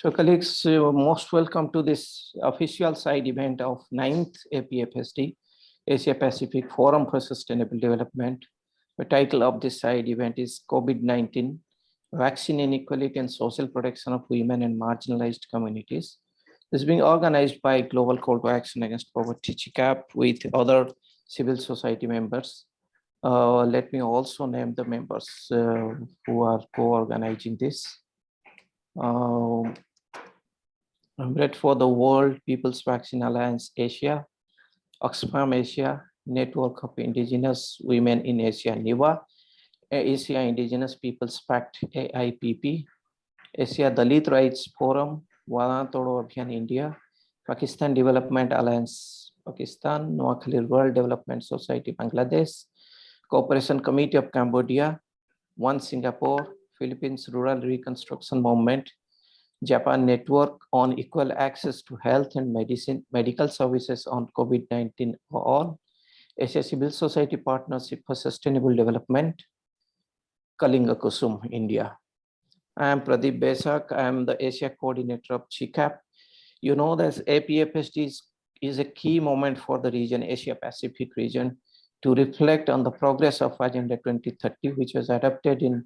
So colleagues, most welcome to this official side event of 9th APFSD, Asia Pacific Forum for Sustainable Development. The title of this side event is COVID-19, Vaccine Inequality and Social Protection of Women and Marginalized Communities. This is being organized by Global Call to Action Against Poverty, GCAP, with other civil society members. Let me also name the members who are co-organizing this. Red for the World People's Vaccine Alliance Asia, Oxfam Asia, Network of Indigenous Women in Asia, NIWA, Asia Indigenous Peoples Pact, AIPP, Asia Dalit Rights Forum, Wana Todo Abhiyan India, Pakistan Development Alliance, Pakistan, Noakhali World Development Society, Bangladesh, Cooperation Committee of Cambodia, One Singapore, Philippines Rural Reconstruction Movement, Japan Network on Equal Access to Health and Medical Services on COVID-19 for All, Asia Civil Society Partnership for Sustainable Development, Kalinga Kusum, India. I am Pradeep Besak. I am the Asia Coordinator of GCAP. You know that APFSD is a key moment for the region, Asia Pacific region, to reflect on the progress of Agenda 2030, which was adopted in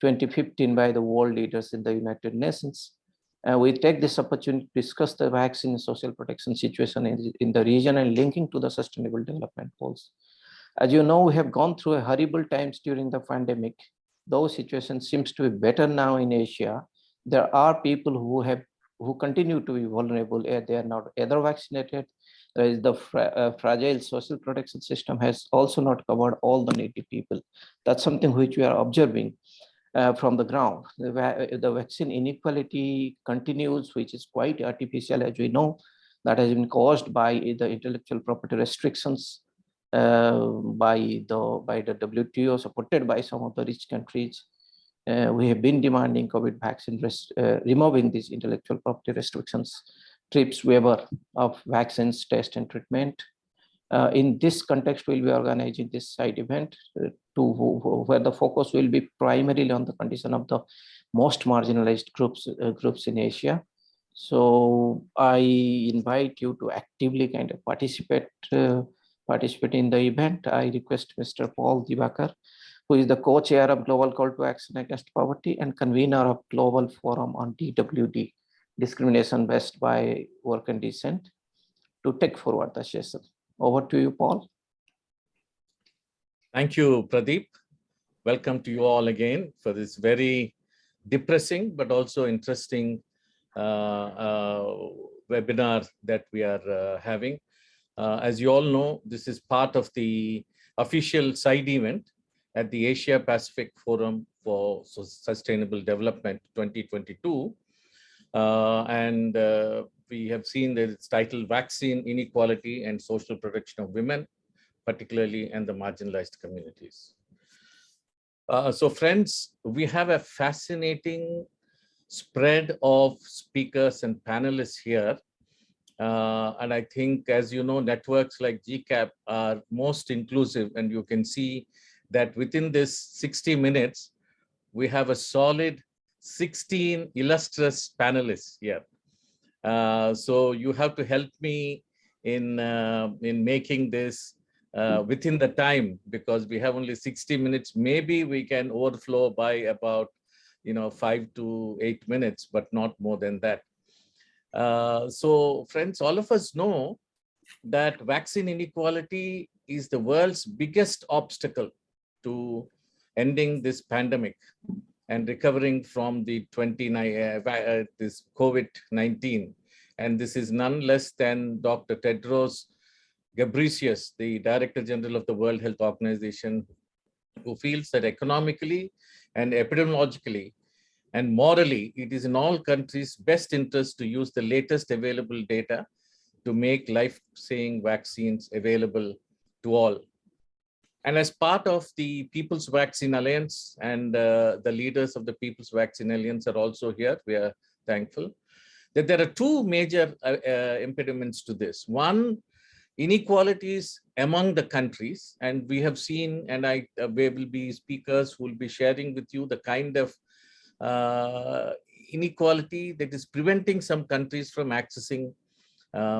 2015 by the world leaders in the United Nations. We take this opportunity to discuss the vaccine and social protection situation in the region and linking to the sustainable development goals. As you know, we have gone through a horrible times during the pandemic. Though situation seems to be better now in Asia, there are people who continue to be vulnerable. They are not either vaccinated. There is the fragile social protection system has also not covered all the needy people. That's something which we are observing. From the ground. The vaccine inequality continues, which is quite artificial, as we know, that has been caused by the intellectual property restrictions by the WTO, supported by some of the rich countries. We have been demanding COVID vaccine, removing these intellectual property restrictions, TRIPS waiver of vaccines, test and treatment. In this context, we'll be organizing this side event where the focus will be primarily on the condition of the most marginalized groups in Asia. So I invite you to actively kind of participate in the event. I request Mr. Paul Divakar, who is the co-chair of Global Call to Action Against Poverty and convener of Global Forum on DWD, Discrimination Based by Work and Descent, to take forward the session. Over to you, Paul. Thank you, Pradeep. Welcome to you all again for this very depressing but also interesting webinar that we are having. As you all know, this is part of the official side event at the Asia Pacific Forum for Sustainable Development 2022. We have seen that it's titled Vaccine Inequality and Social Protection of Women, particularly in the marginalized communities. So friends, we have a fascinating spread of speakers and panelists here. And I think, as you know, networks like GCAP are most inclusive, and you can see that within this 60 minutes, we have a solid 16 illustrious panelists here. So you have to help me in making this within the time, because we have only 60 minutes. Maybe we can overflow by about 5 to 8 minutes, but not more than that. So friends, all of us know that vaccine inequality is the world's biggest obstacle to ending this pandemic and recovering from the this COVID-19. And this is none less than Dr. Tedros Ghebreyesus, the Director General of the World Health Organization, who feels that economically and epidemiologically and morally, it is in all countries' best interest to use the latest available data to make life-saving vaccines available to all. And as part of the People's Vaccine Alliance, and the leaders of the People's Vaccine Alliance are also here, we are thankful, that there are two major impediments to this. One, inequalities among the countries, and we have seen, and there will be speakers who will be sharing with you the kind of inequality that is preventing some countries from accessing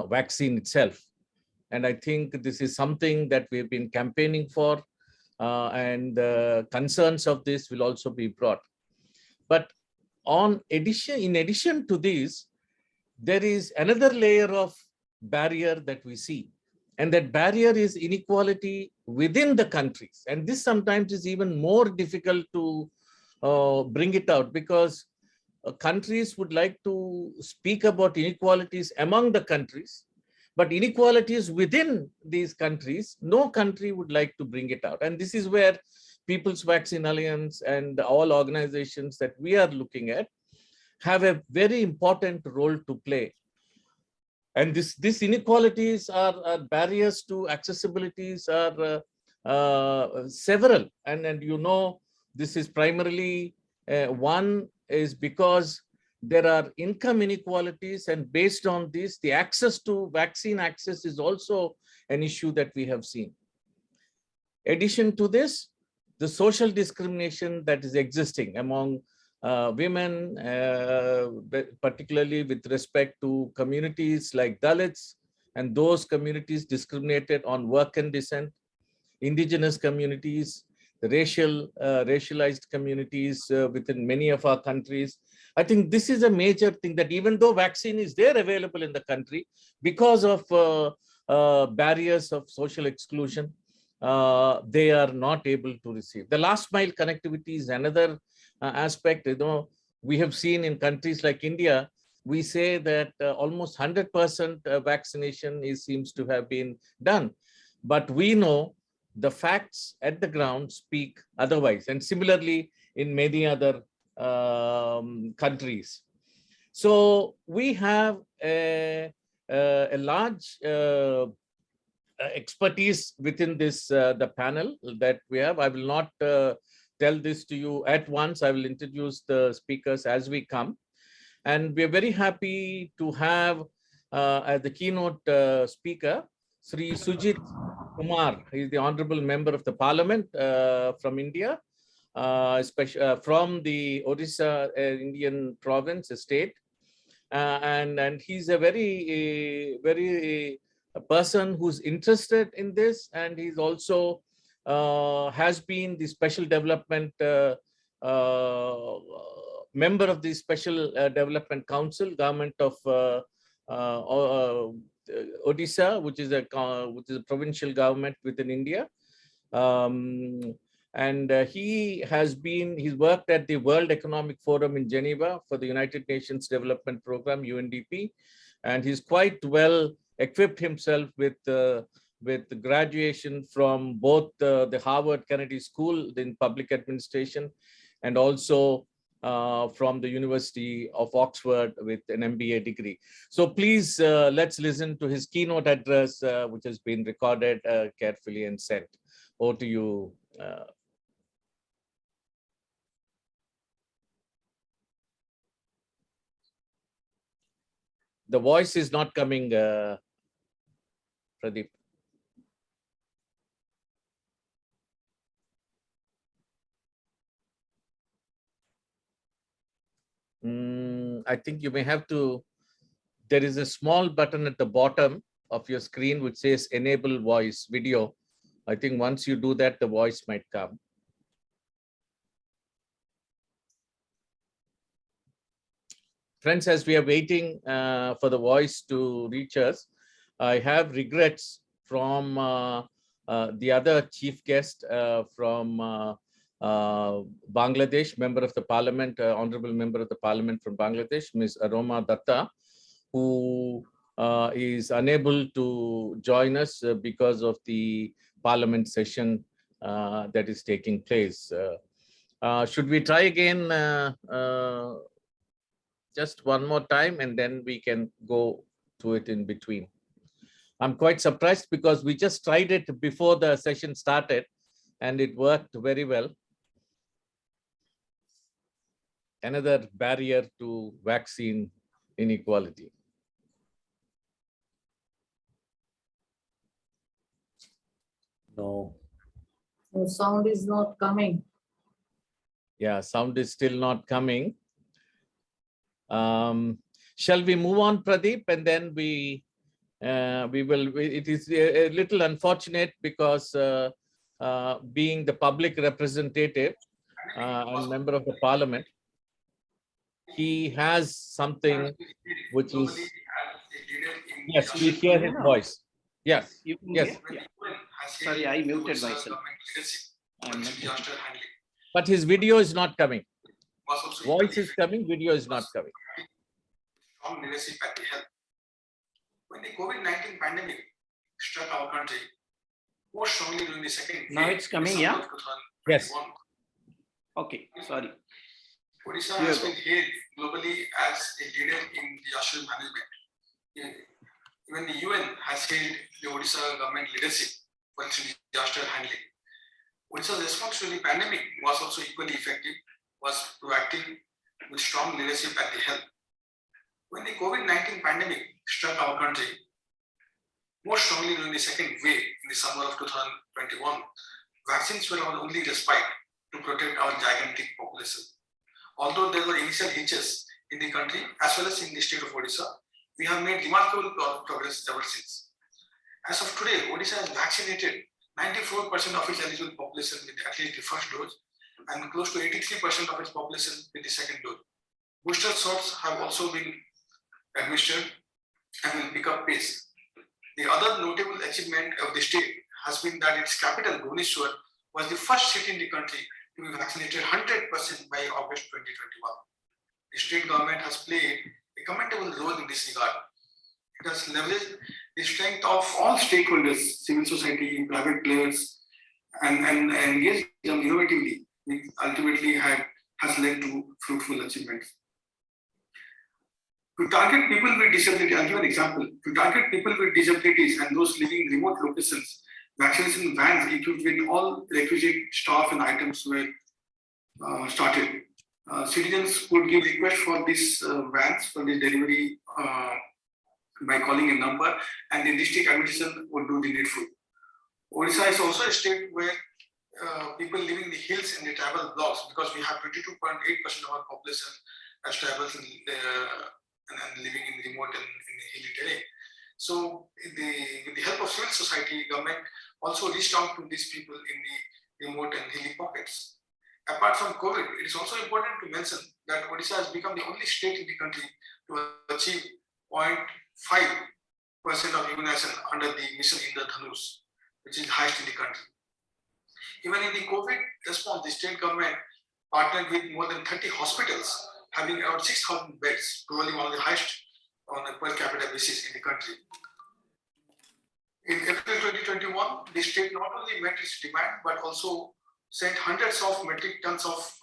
vaccine itself. And I think this is something that we've been campaigning for, and concerns of this will also be brought. But in addition to this, there is another layer of barrier that we see. And that barrier is inequality within the countries. And this sometimes is even more difficult to bring it out, because countries would like to speak about inequalities among the countries, but inequalities within these countries, no country would like to bring it out. And this is where People's Vaccine Alliance and all organizations that we are looking at have a very important role to play. And these inequalities are barriers to accessibilities are several. And you know, this is primarily one is because there are income inequalities, and based on this, the access to vaccine access is also an issue that we have seen. Addition to this, the social discrimination that is existing among women, particularly with respect to communities like Dalits and those communities discriminated on work and descent, indigenous communities, the racialized communities within many of our countries. I think this is a major thing, that even though vaccine is there available in the country, because of barriers of social exclusion, they are not able to receive. The last mile connectivity is another aspect. You know, we have seen in countries like India, we say that almost 100% vaccination seems to have been done. But we know the facts at the ground speak otherwise. And similarly, in many other countries. So we have a large expertise within this, the panel that we have. I will not tell this to you at once. I will introduce the speakers as we come. And we're very happy to have as the keynote speaker, Sri Sujit Kumar. He is the Honorable Member of the Parliament from India, from the Odisha Indian province, state. And he's a very a person who's interested in this, and he's also has been the special development member of the Special Development Council, government of Odisha, which is a provincial government within India. And he's worked at the World Economic Forum in Geneva for the United Nations Development Program, UNDP, and he's quite well equipped himself with graduation from both the Harvard Kennedy School in Public Administration, and also from the University of Oxford with an MBA degree. So please, let's listen to his keynote address, which has been recorded carefully and sent. Over to you. The voice is not coming, Pradeep. I think you may have to, there is a small button at the bottom of your screen which says enable voice video. I think once you do that, the voice might come. Friends, as we are waiting for the voice to reach us, I have regrets from the other chief guest from Bangladesh, member of the parliament, honorable member of the parliament from Bangladesh, Ms. Aroma Datta, who is unable to join us because of the parliament session that is taking place. Should we try again just one more time, and then we can go to it in between? I'm quite surprised because we just tried it before the session started and it worked very well. Another barrier to vaccine inequality. No. The sound is not coming. Yeah, sound is still not coming. Shall we move on, Pradeep, and then we will. It is a little unfortunate because being the public representative and member of the parliament, he has something which is, yes, we hear his voice. Yes, You can yes. hear? Yeah. Sorry, I muted myself. But his video is not coming. Voice is coming, video is not coming. Strong leadership at the health. When the COVID-19 pandemic struck our country, more strongly during the second Now wave, it's coming, December yeah? of 2021, Yes. Okay, sorry. Odisha Here has you been hailed globally as a leader in disaster management. Even the UN has hailed the Odisha government leadership for its disaster handling. Odisha's response to the pandemic was also equally effective, was proactive with strong leadership at the health. When the COVID-19 pandemic struck our country, more strongly during the second wave in the summer of 2021, vaccines were our only respite to protect our gigantic population. Although there were initial hitches in the country as well as in the state of Odisha, we have made remarkable progress ever since. As of today, Odisha has vaccinated 94% of its eligible population with at least the first dose and close to 83% of its population with the second dose. Booster shots have also been administered and will pick up pace. The other notable achievement of the state has been that its capital, Bhubaneswar, was the first city in the country to be vaccinated 100% by August 2021. The state government has played a commendable role in this regard. It has leveraged the strength of all stakeholders, civil society, private players, and engaged them innovatively, which ultimately has led to fruitful achievements. To target people with disability, I'll give an example. To target people with disabilities and those living in remote locations, vaccination vans equipped with all requisite staff and items were started. Citizens could give request for these vans for the delivery by calling a number, and the district administration would do the needful. Odisha is also a state where people living in the hills and the tribal blocks, because we have 22.8% of our population as tribals and living in remote and in the hilly terrain. So with the help of civil society, government also reached out to these people in the remote and hilly pockets. Apart from COVID, it is also important to mention that Odisha has become the only state in the country to achieve 0.5% of immunization under the Mission Indradhanush, which is highest in the country. Even in the COVID response, the state government partnered with more than 30 hospitals, having around 6,000 beds, probably one of the highest on a per capita basis in the country. In April 2021, the state not only met its demand, but also sent hundreds of metric tons of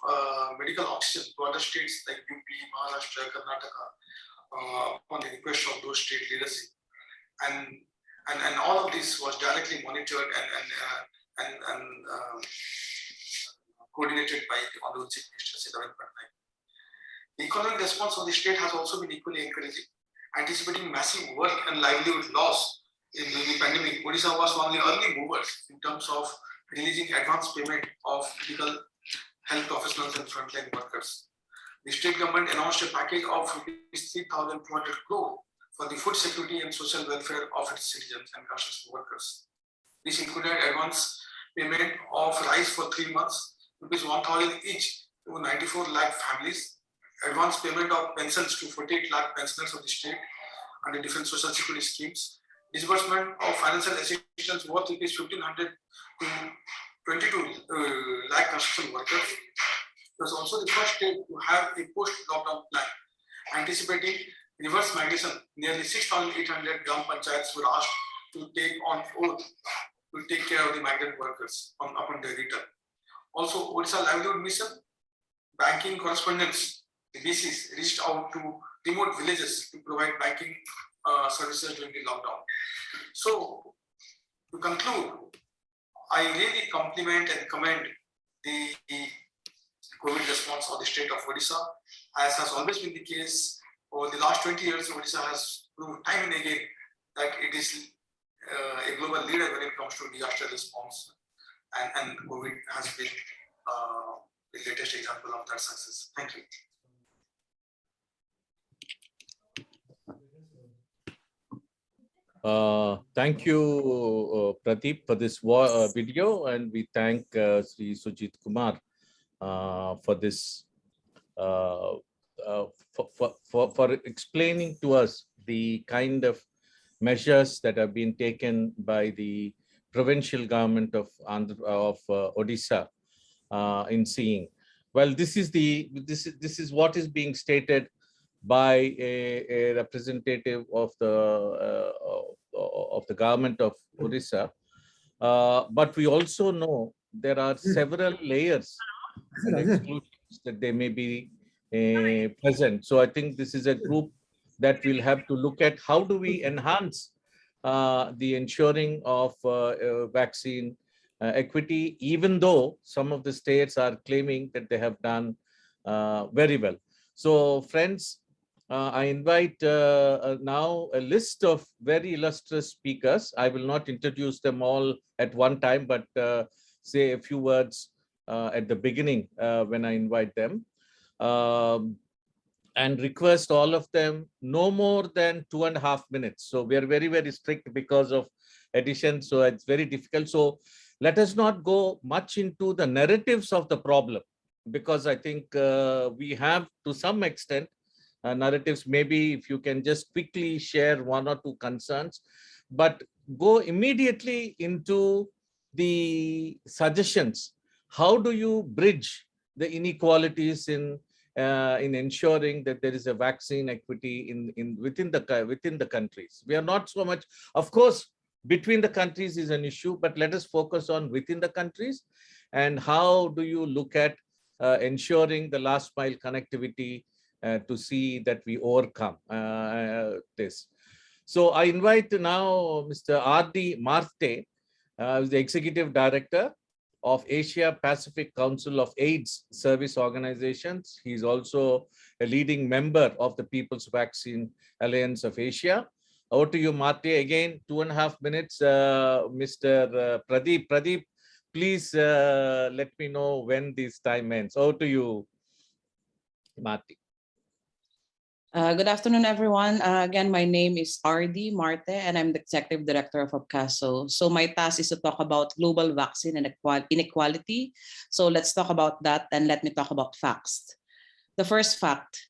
medical oxygen to other states like UP, Maharashtra, Karnataka, on the request of those state leadership. And all of this was directly monitored and coordinated by the Honorable Chief Minister, Siddharth Patnaik. The economic response of the state has also been equally encouraging. Anticipating massive work and livelihood loss in the pandemic, Odisha was one of the early movers in terms of releasing advance payment of critical health professionals and frontline workers. The state government announced a package of 3,200 crore for the food security and social welfare of its citizens and construction workers. This included advance payment of rice for 3 months, rupees 1,000 each to 94 lakh families, advance payment of pensions to 48 lakh pensioners of the state under different social security schemes, disbursement of financial assistance worth rupees 1,500 to 22 lakh construction workers. It was also the first state to have a post-lockdown plan. Anticipating reverse migration, nearly 6,800 Gram Panchayats were asked to take on oath to take care of the migrant workers upon their return. Also, Odisha Livelihood Mission, banking correspondents, the BCs, reached out to remote villages to provide banking services during the lockdown. So, to conclude, I really compliment and commend the COVID response of the state of Odisha, as has always been the case over the last 20 years. Odisha has proved time and again that it is a global leader when it comes to disaster response, and COVID has been the latest example of that success. Thank you. Thank you, Pradeep, for this video, and we thank Sri Sujit Kumar for this, for explaining to us the kind of measures that have been taken by the provincial government of Odisha in seeing. Well, this is what is being stated by a representative of the government of Odisha. But we also know there are several layers and exclusions that they may be present. So I think this is a group that we'll have to look at. How do we enhance the ensuring of vaccine equity, even though some of the states are claiming that they have done very well. So friends, I invite now a list of very illustrious speakers. I will not introduce them all at one time, but say a few words at the beginning when I invite them. And request all of them no more than 2.5 minutes. So we are very, very strict because of addition. So it's very difficult. So let us not go much into the narratives of the problem, because I think we have to some extent narratives. Maybe if you can just quickly share one or two concerns, but go immediately into the suggestions. How do you bridge the inequalities in ensuring that there is a vaccine equity within the countries? We are not so much, of course, between the countries is an issue, but let us focus on within the countries. And how do you look at ensuring the last mile connectivity to see that we overcome this? So I invite now Mr. R.D. Marte, the Executive Director of Asia Pacific Council of AIDS Service Organizations. He's also a leading member of the People's Vaccine Alliance of Asia. Over to you, Marte. Again, 2.5 minutes. Mr. Pradeep. Pradeep, please let me know when this time ends. Over to you, Marte. Good afternoon, everyone. Again, my name is R.D. Marte, and I'm the Executive Director of APCASO. So my task is to talk about global vaccine and inequality. So let's talk about that, and let me talk about facts. The first fact,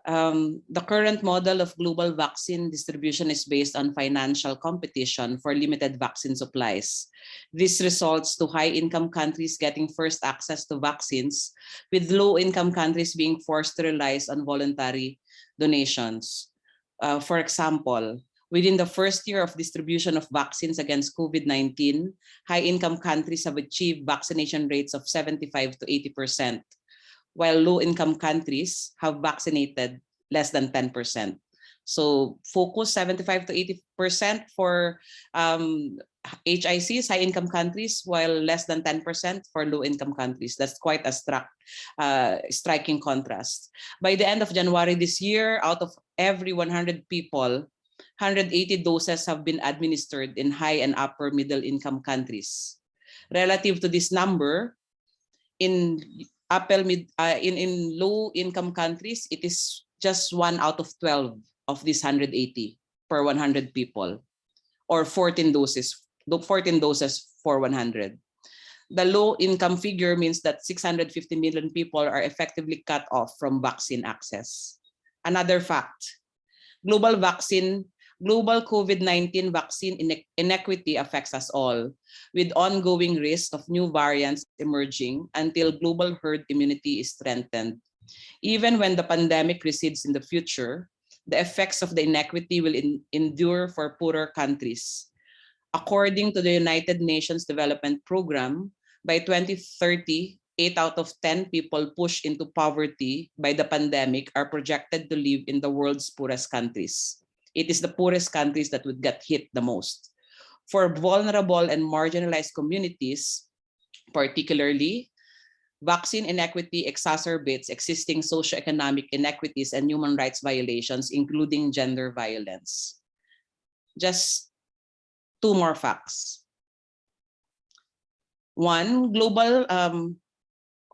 the current model of global vaccine distribution is based on financial competition for limited vaccine supplies. This results to high-income countries getting first access to vaccines, with low-income countries being forced to rely on voluntary donations. For example, within the first year of distribution of vaccines against COVID-19, high-income countries have achieved vaccination rates of 75 to 80%, while low-income countries have vaccinated less than 10%. So focus 75 to 80% for HICs, high-income countries, while less than 10% for low-income countries. That's quite a striking contrast. By the end of January this year, out of every 100 people, 180 doses have been administered in high and upper middle-income countries. Relative to this number, in low-income countries, it is just 1 out of 12 of these 180 per 100 people, or 14 doses for 100. The low-income figure means that 650 million people are effectively cut off from vaccine access. Another fact, global COVID-19 vaccine inequity affects us all, with ongoing risk of new variants emerging until global herd immunity is strengthened. Even when the pandemic recedes in the future, the effects of the inequity will endure for poorer countries. According to the United Nations Development Program, by 2030, 8 out of 10 people pushed into poverty by the pandemic are projected to live in the world's poorest countries. It is the poorest countries that would get hit the most. For vulnerable and marginalized communities, particularly, vaccine inequity exacerbates existing socioeconomic inequities and human rights violations, including gender violence. Just 2 more facts. One, global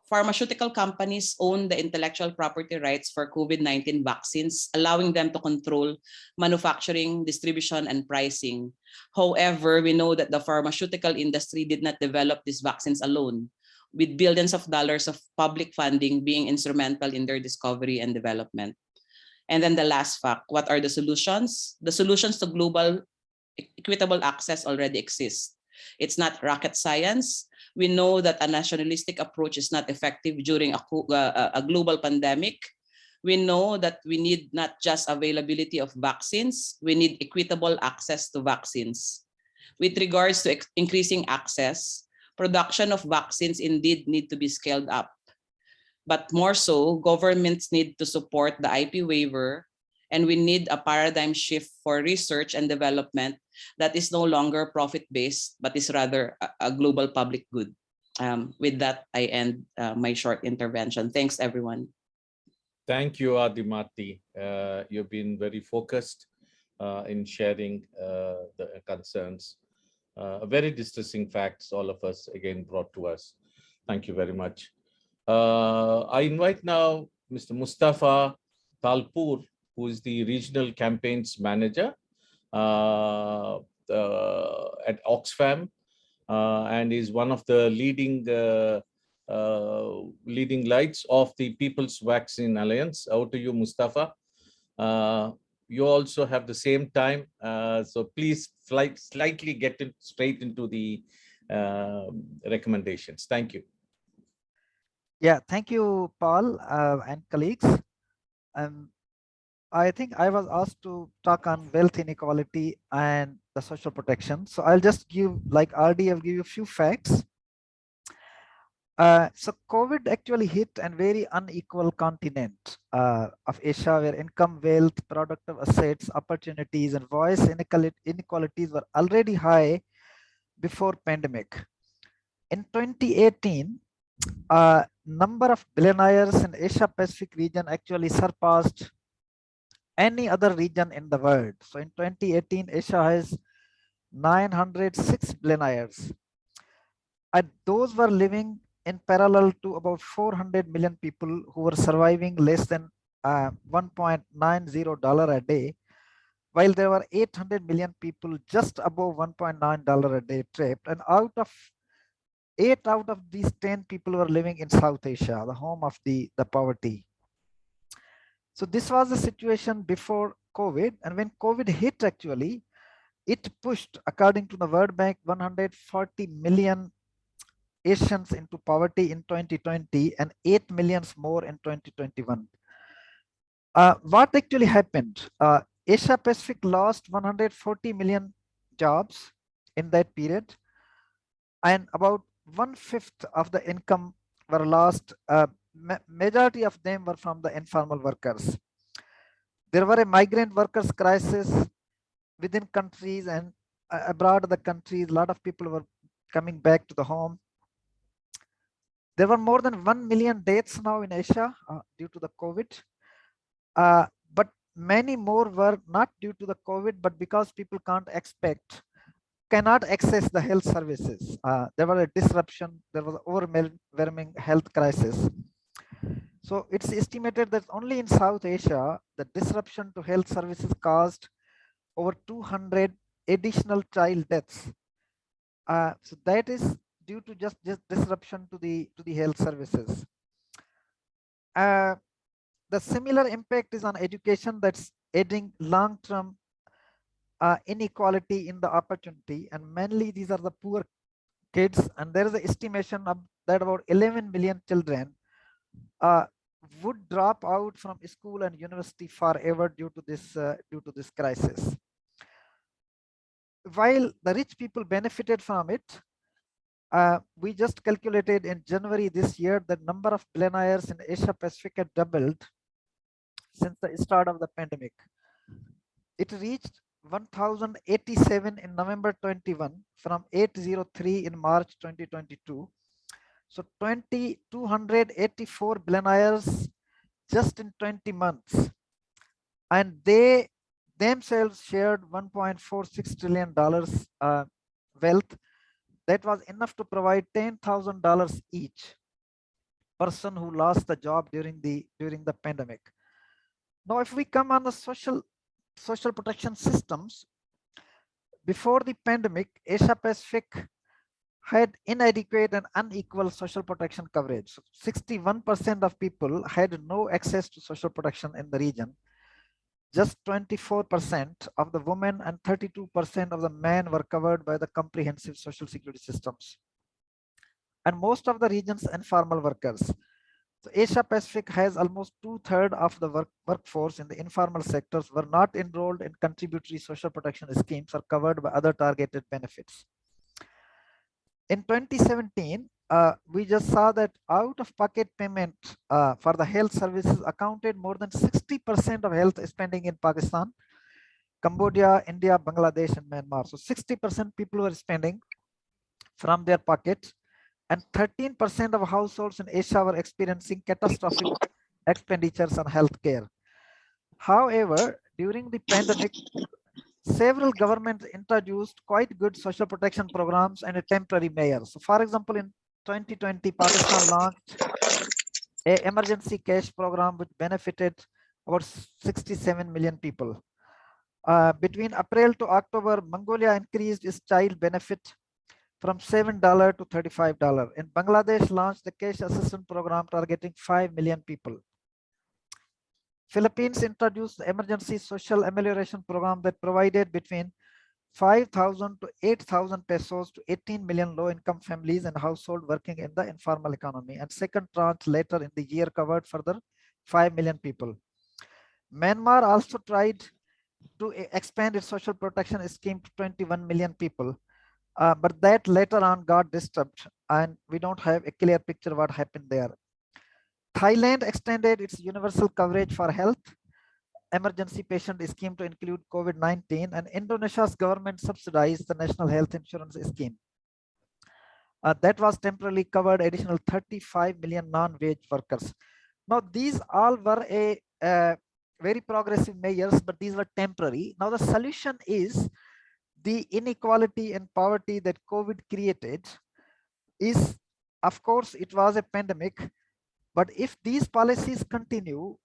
pharmaceutical companies own the intellectual property rights for COVID-19 vaccines, allowing them to control manufacturing, distribution, and pricing. However, we know that the pharmaceutical industry did not develop these vaccines alone, with billions of dollars of public funding being instrumental in their discovery and development. And then the last fact, what are the solutions? The solutions to global equitable access already exist. It's not rocket science. We know that a nationalistic approach is not effective during a global pandemic. We know that we need not just availability of vaccines, we need equitable access to vaccines. With regards to increasing access, production of vaccines indeed need to be scaled up. But more so, governments need to support the IP waiver, and we need a paradigm shift for research and development that is no longer profit-based, but is rather a global public good. With that, I end my short intervention. Thanks, everyone. Thank you, Adimati. You've been very focused in sharing the concerns. Very distressing facts all of us again brought to us. Thank you very much. I invite now Mr. Mustafa Talpur, who is the Regional Campaigns Manager at Oxfam and is one of the leading lights of the People's Vaccine Alliance. Over to you, Mustafa. You also have the same time, so please slightly get straight into the recommendations. Thank you. Yeah, thank you, Paul and colleagues. I think I was asked to talk on wealth inequality and the social protection. So I'll just give, like RD, I'll give you a few facts. So COVID actually hit a very unequal continent of Asia, where income, wealth, productive assets, opportunities, and voice inequalities were already high before pandemic. In 2018, number of billionaires in Asia Pacific region actually surpassed any other region in the world. So in 2018, Asia has 906 billionaires, and those were living in parallel to about 400 million people who were surviving less than $1.90 a day, while there were 800 million people just above $1.9 a day trapped. And eight out of these 10 people were living in South Asia, the home of the poverty. So this was the situation before COVID. And when COVID hit, actually, it pushed, according to the World Bank, 140 million Asians into poverty in 2020 and 8 million more in 2021. What actually happened? Asia Pacific lost 140 million jobs in that period, and about 1/5 of the income were lost. Majority of them were from the informal workers. There were a migrant workers crisis within countries and abroad the countries. A lot of people were coming back to the home. There were more than 1 million deaths now in Asia due to the COVID. But many more were not due to the COVID, but because people cannot access the health services. There was a disruption, there was an overwhelming health crisis. So it's estimated that only in South Asia, the disruption to health services caused over 200 additional child deaths. So that is due to just disruption to the health services. The similar impact is on education, that's adding long-term inequality in the opportunity, and mainly these are the poor kids. And there is an estimation of that about 11 million children would drop out from school and university forever due to this crisis. While the rich people benefited from it, we just calculated in January this year the number of billionaires in Asia Pacific had doubled since the start of the pandemic. It reached 1,087 in November 21 from 803 in March 2022. So 284 billionaires just in 20 months. And they themselves shared $1.46 trillion wealth. That was enough to provide $10,000 each person who lost the job during the pandemic. Now, if we come on the social protection systems, before the pandemic, Asia Pacific had inadequate and unequal social protection coverage. 61% of people had no access to social protection in the region. Just 24% of the women and 32% of the men were covered by the comprehensive social security systems. And most of the region's informal workers. So Asia Pacific has almost 2/3 of the workforce in the informal sectors were not enrolled in contributory social protection schemes or covered by other targeted benefits. In 2017, we just saw that out-of-pocket payment for the health services accounted more than 60% of health spending in Pakistan, Cambodia, India, Bangladesh, and Myanmar. So 60% people were spending from their pockets, and 13% of households in Asia were experiencing catastrophic expenditures on healthcare. However, during the pandemic, several governments introduced quite good social protection programs and a temporary measure. So for example, in 2020, Pakistan launched an emergency cash program which benefited about 67 million people. Between April to October, Mongolia increased its child benefit from $7 to $35. And Bangladesh launched the cash assistance program targeting 5 million people. Philippines introduced the emergency social amelioration program that provided between 5,000 to 8,000 pesos to 18 million low-income families and households working in the informal economy. And second tranche later in the year covered further 5 million people. Myanmar also tried to expand its social protection scheme to 21 million people. But that later on got disturbed, and we don't have a clear picture what happened there. Thailand extended its universal coverage for health emergency patient scheme to include COVID-19, and Indonesia's government subsidized the national health insurance scheme. That was temporarily covered additional 35 million non-wage workers. Now, these all were a very progressive measures, but these were temporary. Now, the solution is the inequality and poverty that COVID created is, of course, it was a pandemic, but if these policies continue,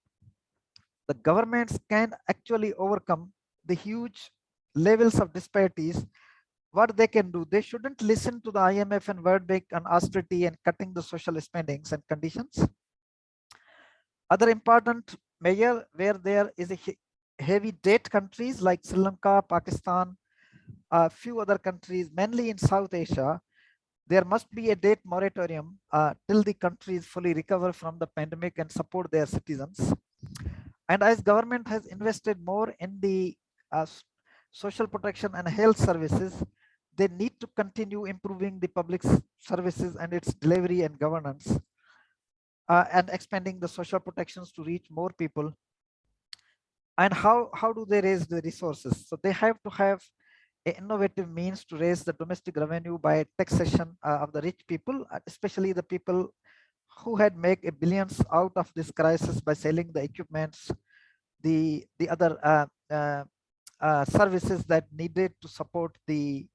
the governments can actually overcome the huge levels of disparities. What they can do, they shouldn't listen to the IMF and World Bank on austerity and cutting the social spendings and conditions. Other important measure where there is a heavy debt countries like Sri Lanka, Pakistan, a few other countries, mainly in South Asia, there must be a debt moratorium till the countries fully recover from the pandemic and support their citizens. And as government has invested more in the social protection and health services, they need to continue improving the public services and its delivery and governance, and expanding the social protections to reach more people. And how do they raise the resources? So they have to have innovative means to raise the domestic revenue by taxation of the rich people, especially the people who had made billions out of this crisis by selling the equipments, the other services that needed to support the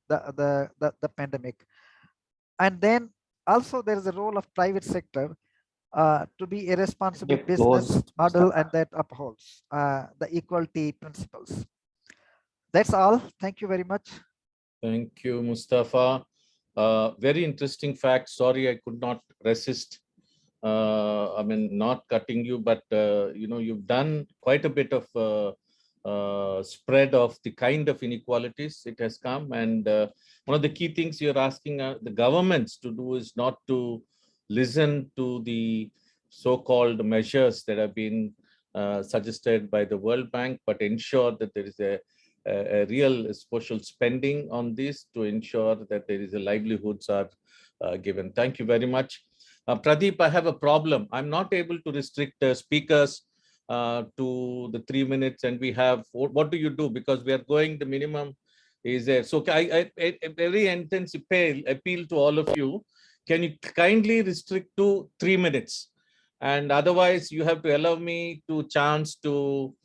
pandemic. And then also there is a role of private sector to be a responsible business model, and that upholds the equality principles. That's all. Thank you very much. Thank you, Mustafa. Very interesting fact. Sorry, I could not resist. I mean, not cutting you, but you've done quite a bit of spread of the kind of inequalities it has come. And one of the key things you're asking the governments to do is not to listen to the so-called measures that have been suggested by the World Bank, but ensure that there is a real social spending on this to ensure that there is a livelihoods are given. Thank you very much. Pradeep, I have a problem. I'm not able to restrict speakers to the 3 minutes, and we have, what do you do? Because we are going, the minimum is there. So I very intense appeal to all of you. Can you kindly restrict to 3 minutes? And otherwise you have to allow me to chance to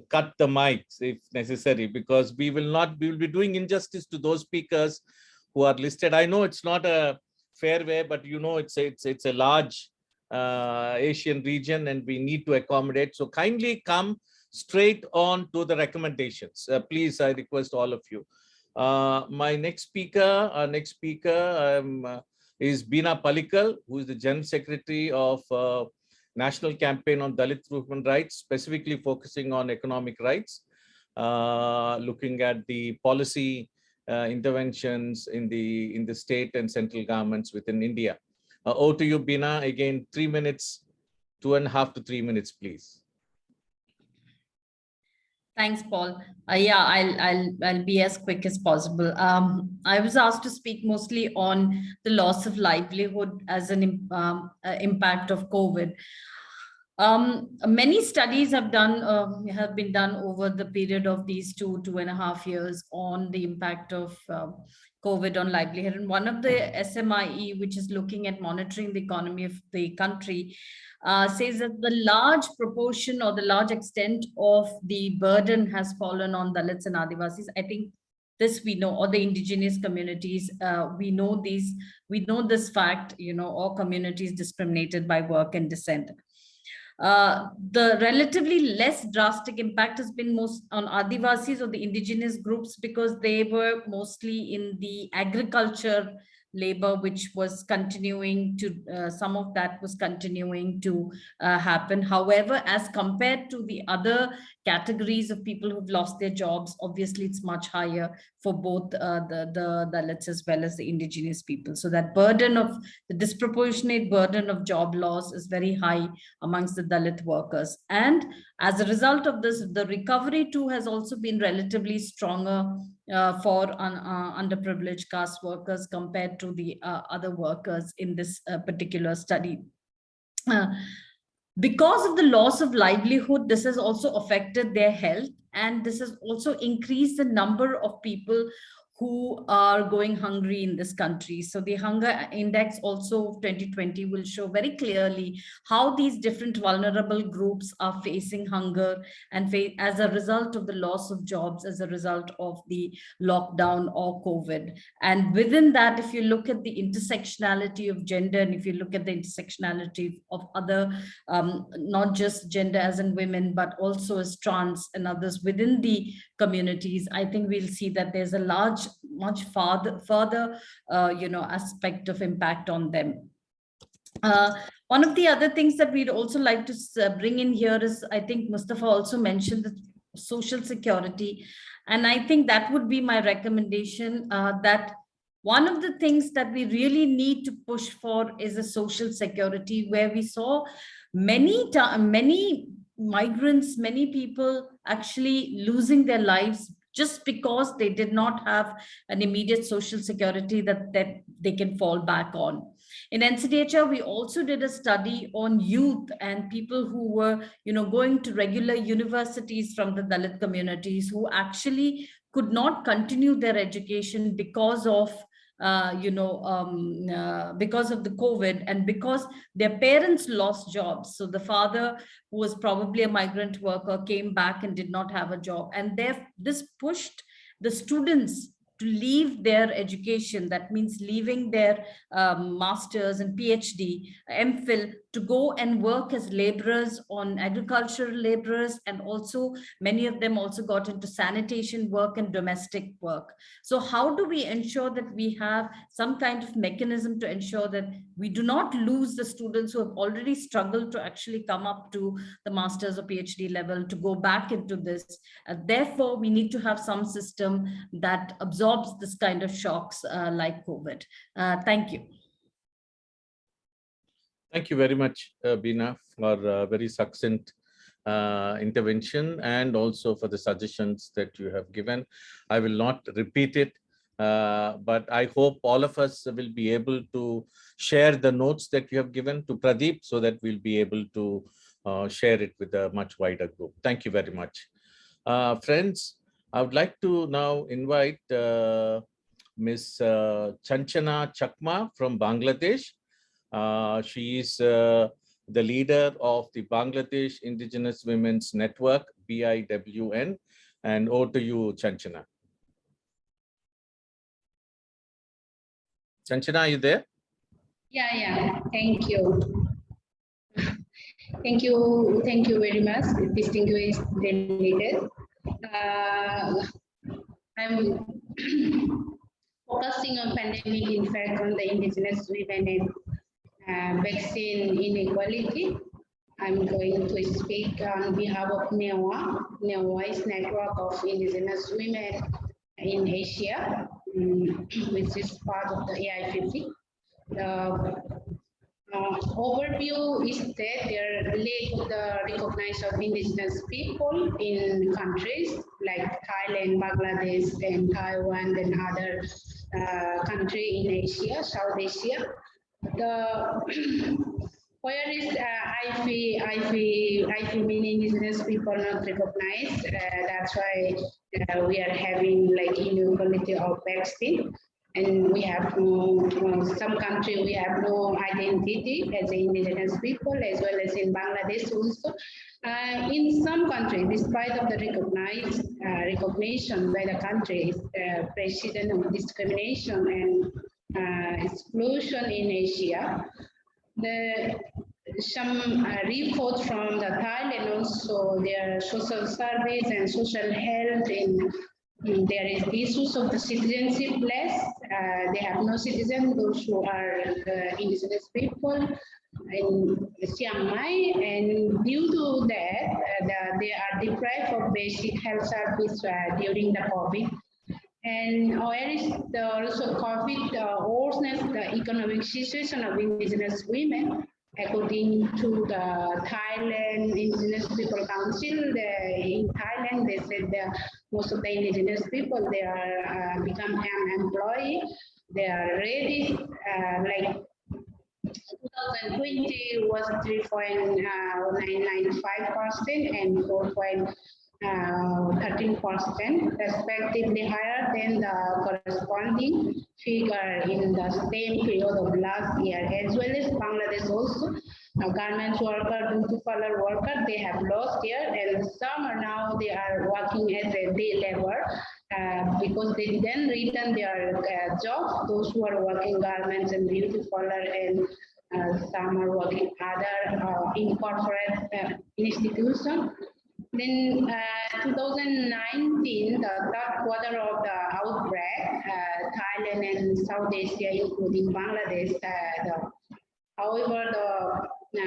cut the mics if necessary, because we will be doing injustice to those speakers who are listed. I know it's not a fairway, but it's a large Asian region and we need to accommodate. So kindly come straight on to the recommendations. Please, I request all of you. My next speaker, is Beena Palikal, who is the General Secretary of National Campaign on Dalit Human Rights, specifically focusing on economic rights, looking at the policy interventions in the state and central governments within India. Over to you, Beena. Again, 3 minutes, 2.5 to 3 minutes, please. Thanks, Paul. Yeah, I'll be as quick as possible. I was asked to speak mostly on the loss of livelihood as an impact of COVID. Many studies have been done over the period of these 2.5 years on the impact of COVID on livelihood. And one of the SMIE, which is looking at monitoring the economy of the country, says that the large proportion or the large extent of the burden has fallen on Dalits and Adivasis. I think this we know, or the indigenous communities, we know this fact, all communities discriminated by work and descent. The relatively less drastic impact has been most on Adivasis or the indigenous groups, because they were mostly in the agriculture labor, which was continuing to, some of that was continuing to happen. However, as compared to the other categories of people who've lost their jobs, obviously it's much higher for both the Dalits as well as the indigenous people. So that burden of the disproportionate burden of job loss is very high amongst the Dalit workers. And as a result of this, the recovery too has also been relatively stronger for underprivileged caste workers compared to the other workers in this particular study. Because of the loss of livelihood, this has also affected their health, and this has also increased the number of people who are going hungry in this country. So the hunger index also of 2020 will show very clearly how these different vulnerable groups are facing hunger and as a result of the loss of jobs, as a result of the lockdown or COVID. And within that, if you look at the intersectionality of gender, and if you look at the intersectionality of other, not just gender as in women, but also as trans and others within the communities, I think we'll see that there's a much further aspect of impact on them. One of the other things that we'd also like to bring in here is, I think Mustafa also mentioned the social security, and I think that would be my recommendation, that one of the things that we really need to push for is a social security, where we saw many migrants, many people actually losing their lives just because they did not have an immediate social security that they can fall back on. In NCDHR, we also did a study on youth and people who were, going to regular universities from the Dalit communities, who actually could not continue their education because of because of the COVID and because their parents lost jobs. So the father, who was probably a migrant worker, came back and did not have a job. And this pushed the students to leave their education. That means leaving their masters and PhD, MPhil, to go and work as laborers, on agricultural laborers, and also many of them also got into sanitation work and domestic work. So how do we ensure that we have some kind of mechanism to ensure that we do not lose the students who have already struggled to actually come up to the master's or PhD level to go back into this? Therefore, we need to have some system that absorbs this kind of shocks like COVID. Thank you. Thank you very much, Beena, for a very succinct intervention and also for the suggestions that you have given. I will not repeat it, but I hope all of us will be able to share the notes that you have given to Pradeep so that we'll be able to share it with a much wider group. Thank you very much. Friends, I would like to now invite Ms. Chanchana Chakma from Bangladesh. She is the leader of the Bangladesh Indigenous Women's Network, BIWN. And over to you, Chanchana. Chanchana, are you there? Yeah. Thank you. Thank you very much, distinguished delegate. I'm focusing on pandemic impact on the indigenous women and vaccine inequality. I'm going to speak on behalf of NEWA. NEWA is Network of Indigenous Women in Asia, which is part of the AIFC. Overview is that there are lack the recognition of indigenous people in countries like Thailand, Bangladesh, and Taiwan, and other country in Asia, South Asia. Where is I feel many indigenous people not recognized. That's why we are having like inequality of vaccine. And we have some country we have no identity as indigenous people, as well as in Bangladesh also. In some countries, despite of the recognition by the countries, precedent of discrimination and exclusion in Asia, some reports from the Thailand also their social service and social health there is issues of the citizenship less. They have no citizen, those who are indigenous people in Chiang Mai, and due to that, they are deprived of basic health service during the COVID. And where is also COVID worsens the economic situation of indigenous women. According to the Thailand Indigenous People Council, in Thailand, they said that most of the indigenous people, they are become unemployed. They are ready, like 2020 was 3.995% and 4.13%, respectively higher than the corresponding figure in the same period of last year, as well as Bangladesh also. Garments worker, beauty parlor worker, they have lost here, and some are now they are working as a day labor because they didn't return their jobs. Those who are working garments and beauty parlor, and some are working other in corporate institutions. Then 2019, the third quarter of the outbreak, Thailand and South Asia, including Bangladesh, however, the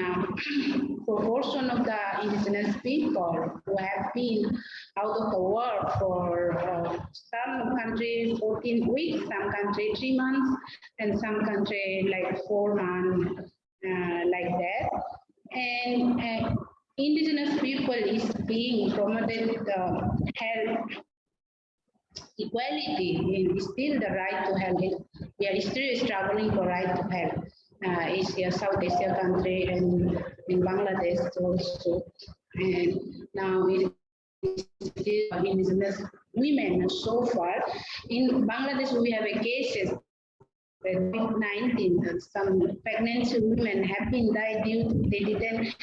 proportion of the indigenous people who have been out of the work for some countries 14 weeks, some countries 3 months, and some countries like 4 months, like that. And indigenous people is being promoted health equality, and still the right to health. We are still struggling for right to health. Asia, South Asia country, and in Bangladesh also. And now it is still indigenous women so far. In Bangladesh, we have a cases COVID-19, some pregnant women have been died due to they didn't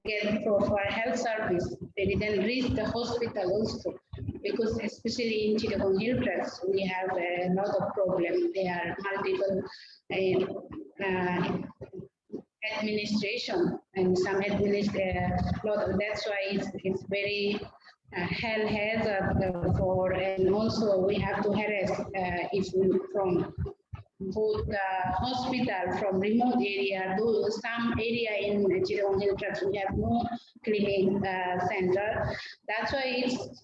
get proper health service. They didn't reach the hospital also, because especially in Chittagong Hill Tracts, we have a lot of problems. There are multiple administration and some that's why it's very hell hazard for, and also we have to harass if from both hospital from remote area to some area in Chittagong Hill Tracts we have no clinic center. That's why it's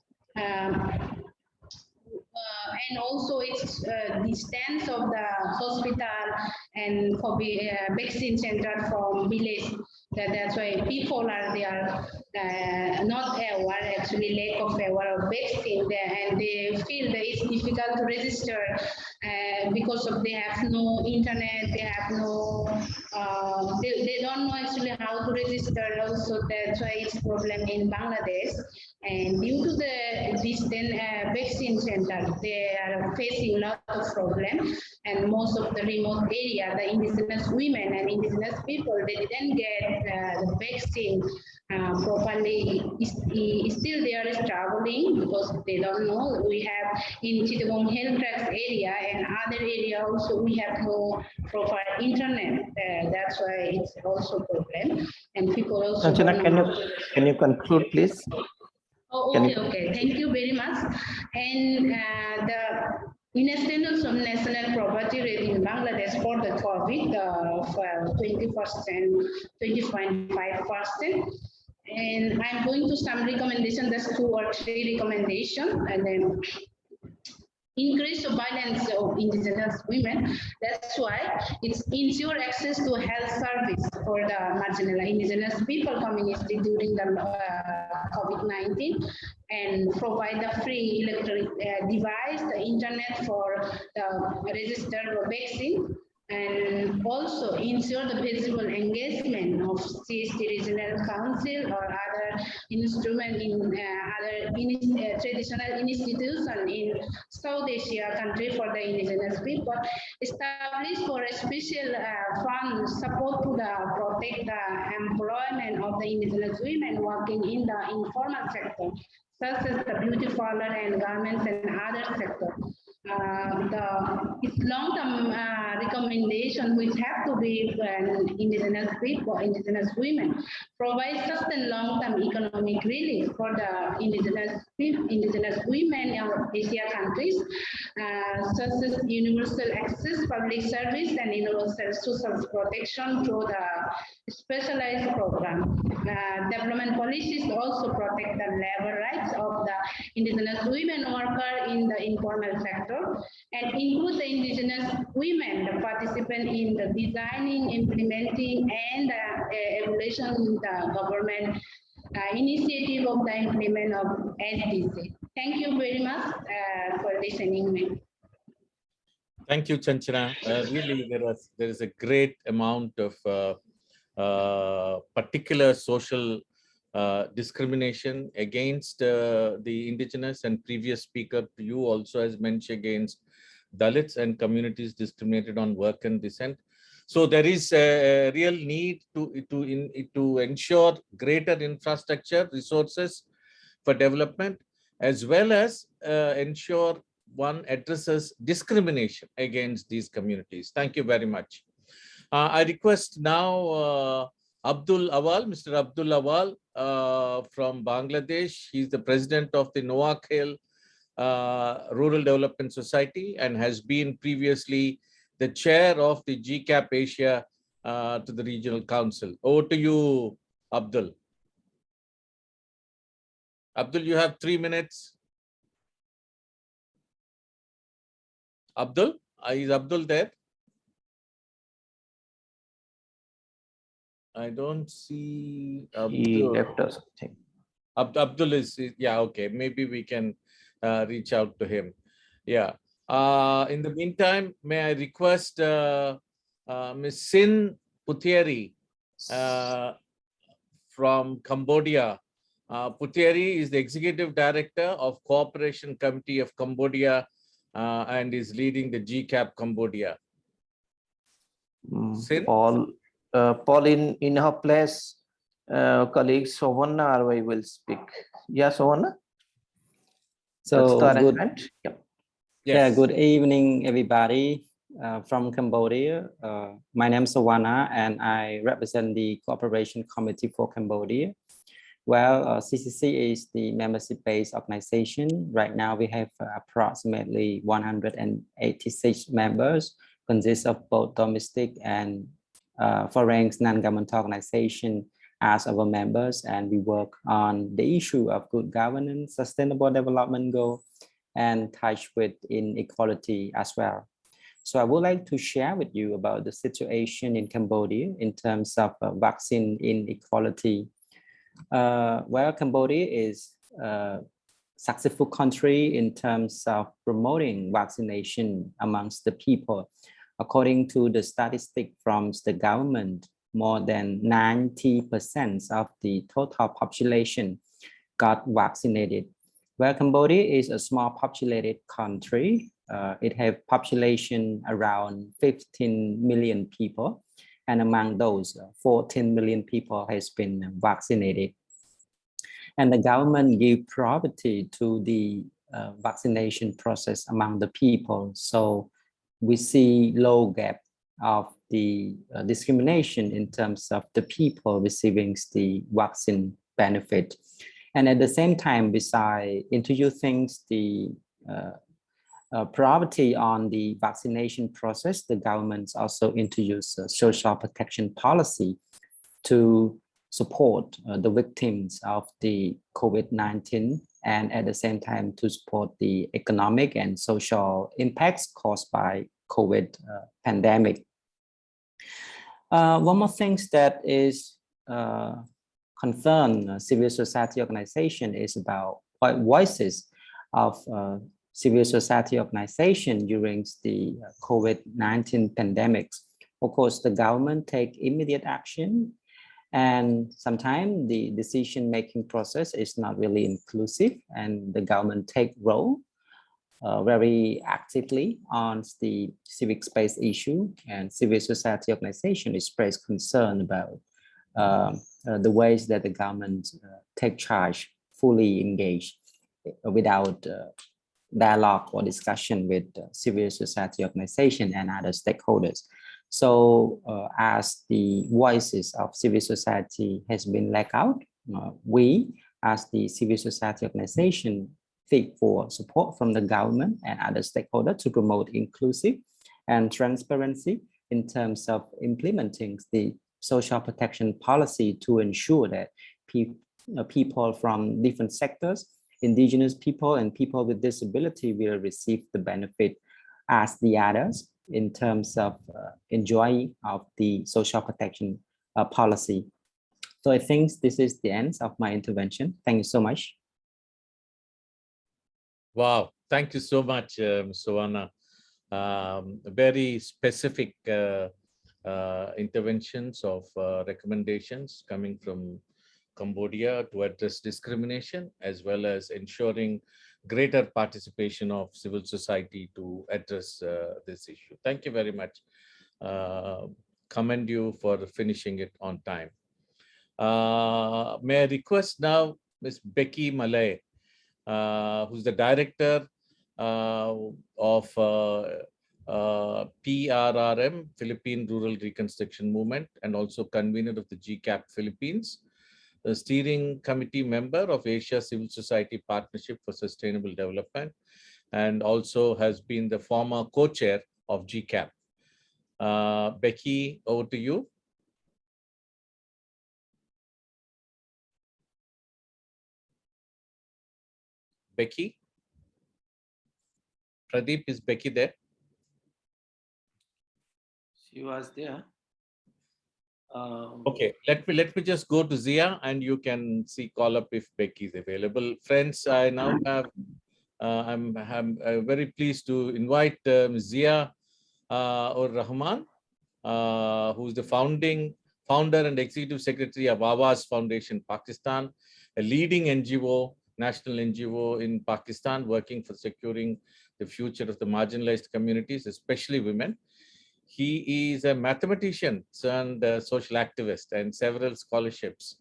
and also it's distance of the hospital and vaccine center from village. That's why people are there not aware, actually lack of aware of vaccine there, and they feel that it's difficult to register because of they have no internet, they have no, they don't know actually how to register also. That's why it's problem in Bangladesh. And due to the distant vaccine center, they are facing a lot of problems. And most of the remote area, the indigenous women and indigenous people, they didn't get the vaccine properly. Still, they are struggling because they don't know. We have in Chittagong Hill Tracks area and other area also, we have no proper internet. That's why it's also a problem. And people also Sanjana, can you conclude, please? Oh, okay. Thank you very much. And in a standards of national poverty rate in Bangladesh for the COVID of 20.5%. And I'm going to some recommendation, that's 2 or 3 recommendations, and then increase the violence of indigenous women. That's why it's ensure access to health service for the marginalized indigenous people community during the COVID-19, and provide the free electronic device, the internet for the registered vaccine, and also ensure the visible engagement of CST Regional Council or other instrument in traditional institution in South Asia country for the indigenous people, establish for a special fund support to the protect the employment of the indigenous women working in the informal sector, such as the beauty parlor and garments and other sectors. It's long-term recommendation which have to be indigenous people, indigenous women, provide sustained long-term economic relief for the indigenous women in Asia countries, such as universal access, public service, and universal social protection through the specialized program. Development policies also protect the labor rights of the indigenous women workers in the informal sector, and include the indigenous women, the participant in the designing, implementing, and evaluation the government initiative of the implement of SDC. Thank you very much for listening me. Thank you, Chanchana. Really, there is a great amount of particular social discrimination against the indigenous, and previous speaker to you also has mentioned against Dalits and communities discriminated on work and descent. So there is a real need to ensure greater infrastructure resources for development, as well as ensure one addresses discrimination against these communities. Thank you very much. I request now Abdul Awal, Mr. Abdul Awal from Bangladesh. He's the president of the Noakhel Rural Development Society and has been previously the chair of the GCAP Asia to the Regional Council. Over to you, Abdul. Abdul, you have 3 minutes. Abdul, is Abdul there? I don't see Abdul. He left us, I think. Abdul is, yeah, okay. Maybe we can reach out to him. Yeah. In the meantime, may I request Ms. Sin Puthieri from Cambodia. Puthieri is the Executive Director of Cooperation Committee of Cambodia and is leading the GCAP Cambodia. Sin? Paul, in her place, colleague Sovanna Arway will speak. Yeah, Sovanna? So good, Yes. yeah, good evening, everybody from Cambodia. My name is Sawana, and I represent the Cooperation Committee for Cambodia. Well, CCC is the membership-based organization. Right now, we have approximately 186 members, consist of both domestic and foreign non-governmental organizations as our members, and we work on the issue of good governance, sustainable development goal, and touch with inequality as well. So I would like to share with you about the situation in Cambodia in terms of vaccine inequality. Well, Cambodia is a successful country in terms of promoting vaccination amongst the people. According to the statistic from the government, more than 90% of the total population got vaccinated. Well, Cambodia is a small populated country. It has population around 15 million people. And among those, 14 million people has been vaccinated. And the government gave priority to the vaccination process among the people. So we see low gap of the discrimination in terms of the people receiving the vaccine benefit. And at the same time, besides introducing the priority on the vaccination process, the government also introduced a social protection policy to support the victims of the COVID-19 and at the same time to support the economic and social impacts caused by COVID pandemic. One more thing that is concern civil society organization is about voices of civil society organization during the COVID-19 pandemics. Of course, the government take immediate action, and sometimes the decision-making process is not really inclusive, and the government take role very actively on the civic space issue, and civil society organization express concern about the ways that the government take charge, fully engaged without dialogue or discussion with civil society organization and other stakeholders. So as the voices of civil society has been let out, we as the civil society organization seek for support from the government and other stakeholders to promote inclusive and transparency in terms of implementing the social protection policy to ensure that people from different sectors, indigenous people and people with disability will receive the benefit as the others in terms of enjoying of the social protection policy. So I think this is the end of my intervention. Thank you so much. Wow, thank you so much, Suwana. Very specific interventions of recommendations coming from Cambodia to address discrimination, as well as ensuring greater participation of civil society to address this issue. Thank you very much. Commend you for finishing it on time. May I request now Ms. Becky Malay, who's the director of PRRM, Philippine Rural Reconstruction Movement, and also convener of the GCAP Philippines, the steering committee member of Asia Civil Society Partnership for Sustainable Development, and also has been the former co-chair of GCAP. Becky, over to you. Becky? Pradeep, is Becky there? She was there. Okay, let me just go to Zia, and you can call up if Becky is available. Friends, I now have I'm very pleased to invite Zia Ur Rahman, who's the founder and executive secretary of Awaaz Foundation, Pakistan, a leading NGO, national NGO in Pakistan, working for securing the future of the marginalized communities, especially women. He is a mathematician and a social activist and several scholarships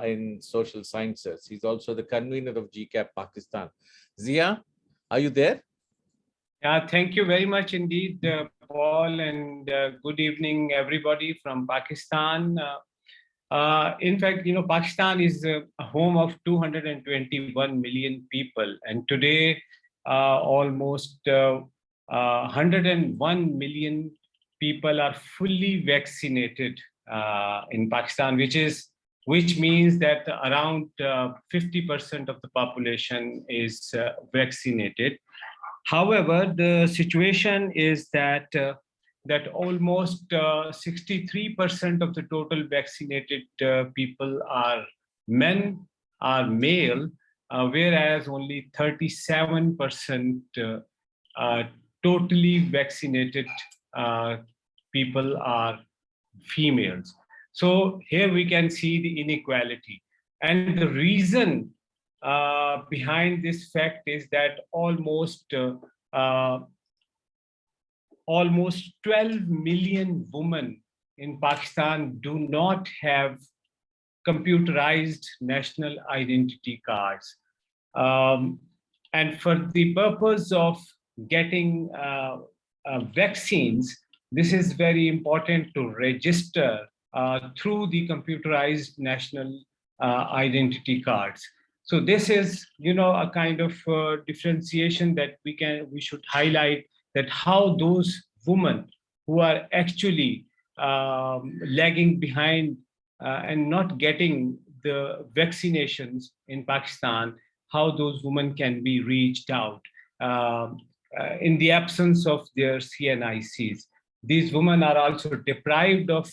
in social sciences. He's also the convener of GCAP Pakistan. Zia, are you there? Yeah, thank you very much indeed, Paul, and good evening, everybody from Pakistan. In fact, Pakistan is a home of 221 million people, and today almost 101 million people are fully vaccinated in Pakistan, which means that around 50% of the population is vaccinated. However, the situation is that almost 63% of the total vaccinated people are men, are male, whereas only 37% totally vaccinated people are females. So here we can see the inequality. And the reason behind this fact is that almost 12 million women in Pakistan do not have computerized national identity cards. And for the purpose of getting vaccines, this is very important to register through the computerized national identity cards. So this is, a kind of differentiation that we should highlight, that how those women who are actually lagging behind and not getting the vaccinations in Pakistan, how those women can be reached out in the absence of their CNICs. These women are also deprived of,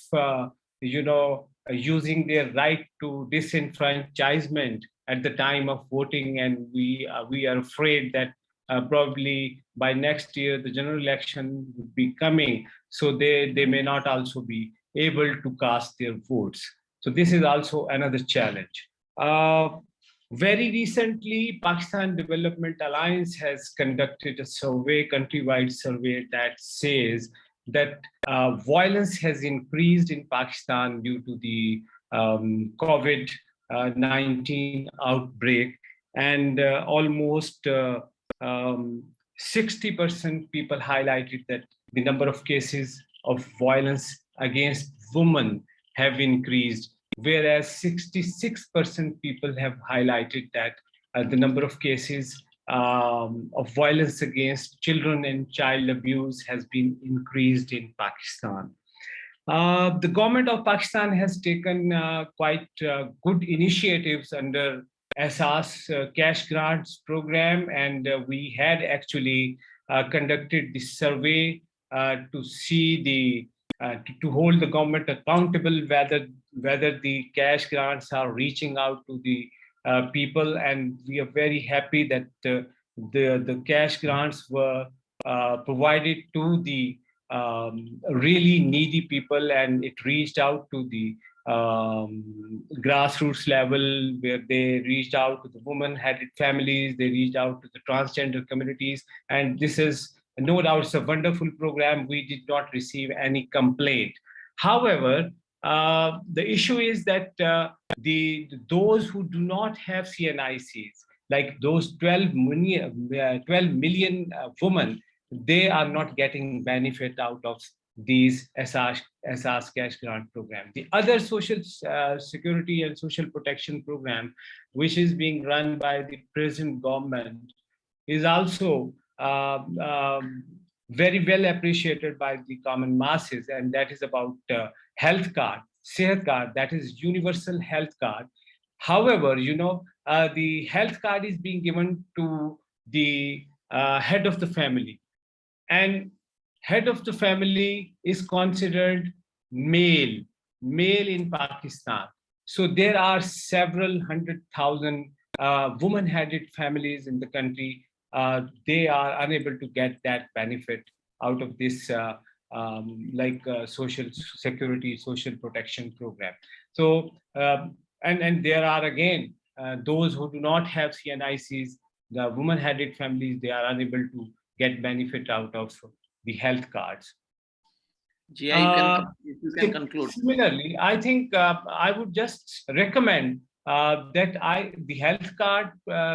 using their right to disenfranchisement at the time of voting, and we are afraid that probably by next year the general election would be coming, so they may not also be able to cast their votes. So this is also another challenge. Very recently, Pakistan Development Alliance has conducted a survey, countrywide survey, that says that violence has increased in Pakistan due to the COVID-19 outbreak, and almost 60% people highlighted that the number of cases of violence against women have increased, whereas 66% people have highlighted that the number of cases of violence against children and child abuse has been increased in Pakistan. The government of Pakistan has taken quite good initiatives under SAS cash grants program, and we had actually conducted this survey to see the to hold the government accountable whether the cash grants are reaching out to the people, and we are very happy that the cash grants were provided to the really needy people, and it reached out to the grassroots level, where they reached out to the women-headed families, they reached out to the transgender communities, and this is no doubt it's a wonderful program. We did not receive any complaint. However, the issue is that those who do not have CNICs, like those 12 million women, they are not getting benefit out of these SR's cash grant program. The other social security and social protection program, which is being run by the present government, is also very well appreciated by the common masses, and that is about health card, Sehat card, that is universal health card. However, the health card is being given to the head of the family, and head of the family is considered male in Pakistan. So there are several 100,000 woman-headed families in the country. They are unable to get that benefit out of this social security, social protection program. So, and there are again, those who do not have CNICs, the woman-headed families, they are unable to get benefit out of the health cards. Jia, you can conclude. Similarly, I think I would just recommend that the health card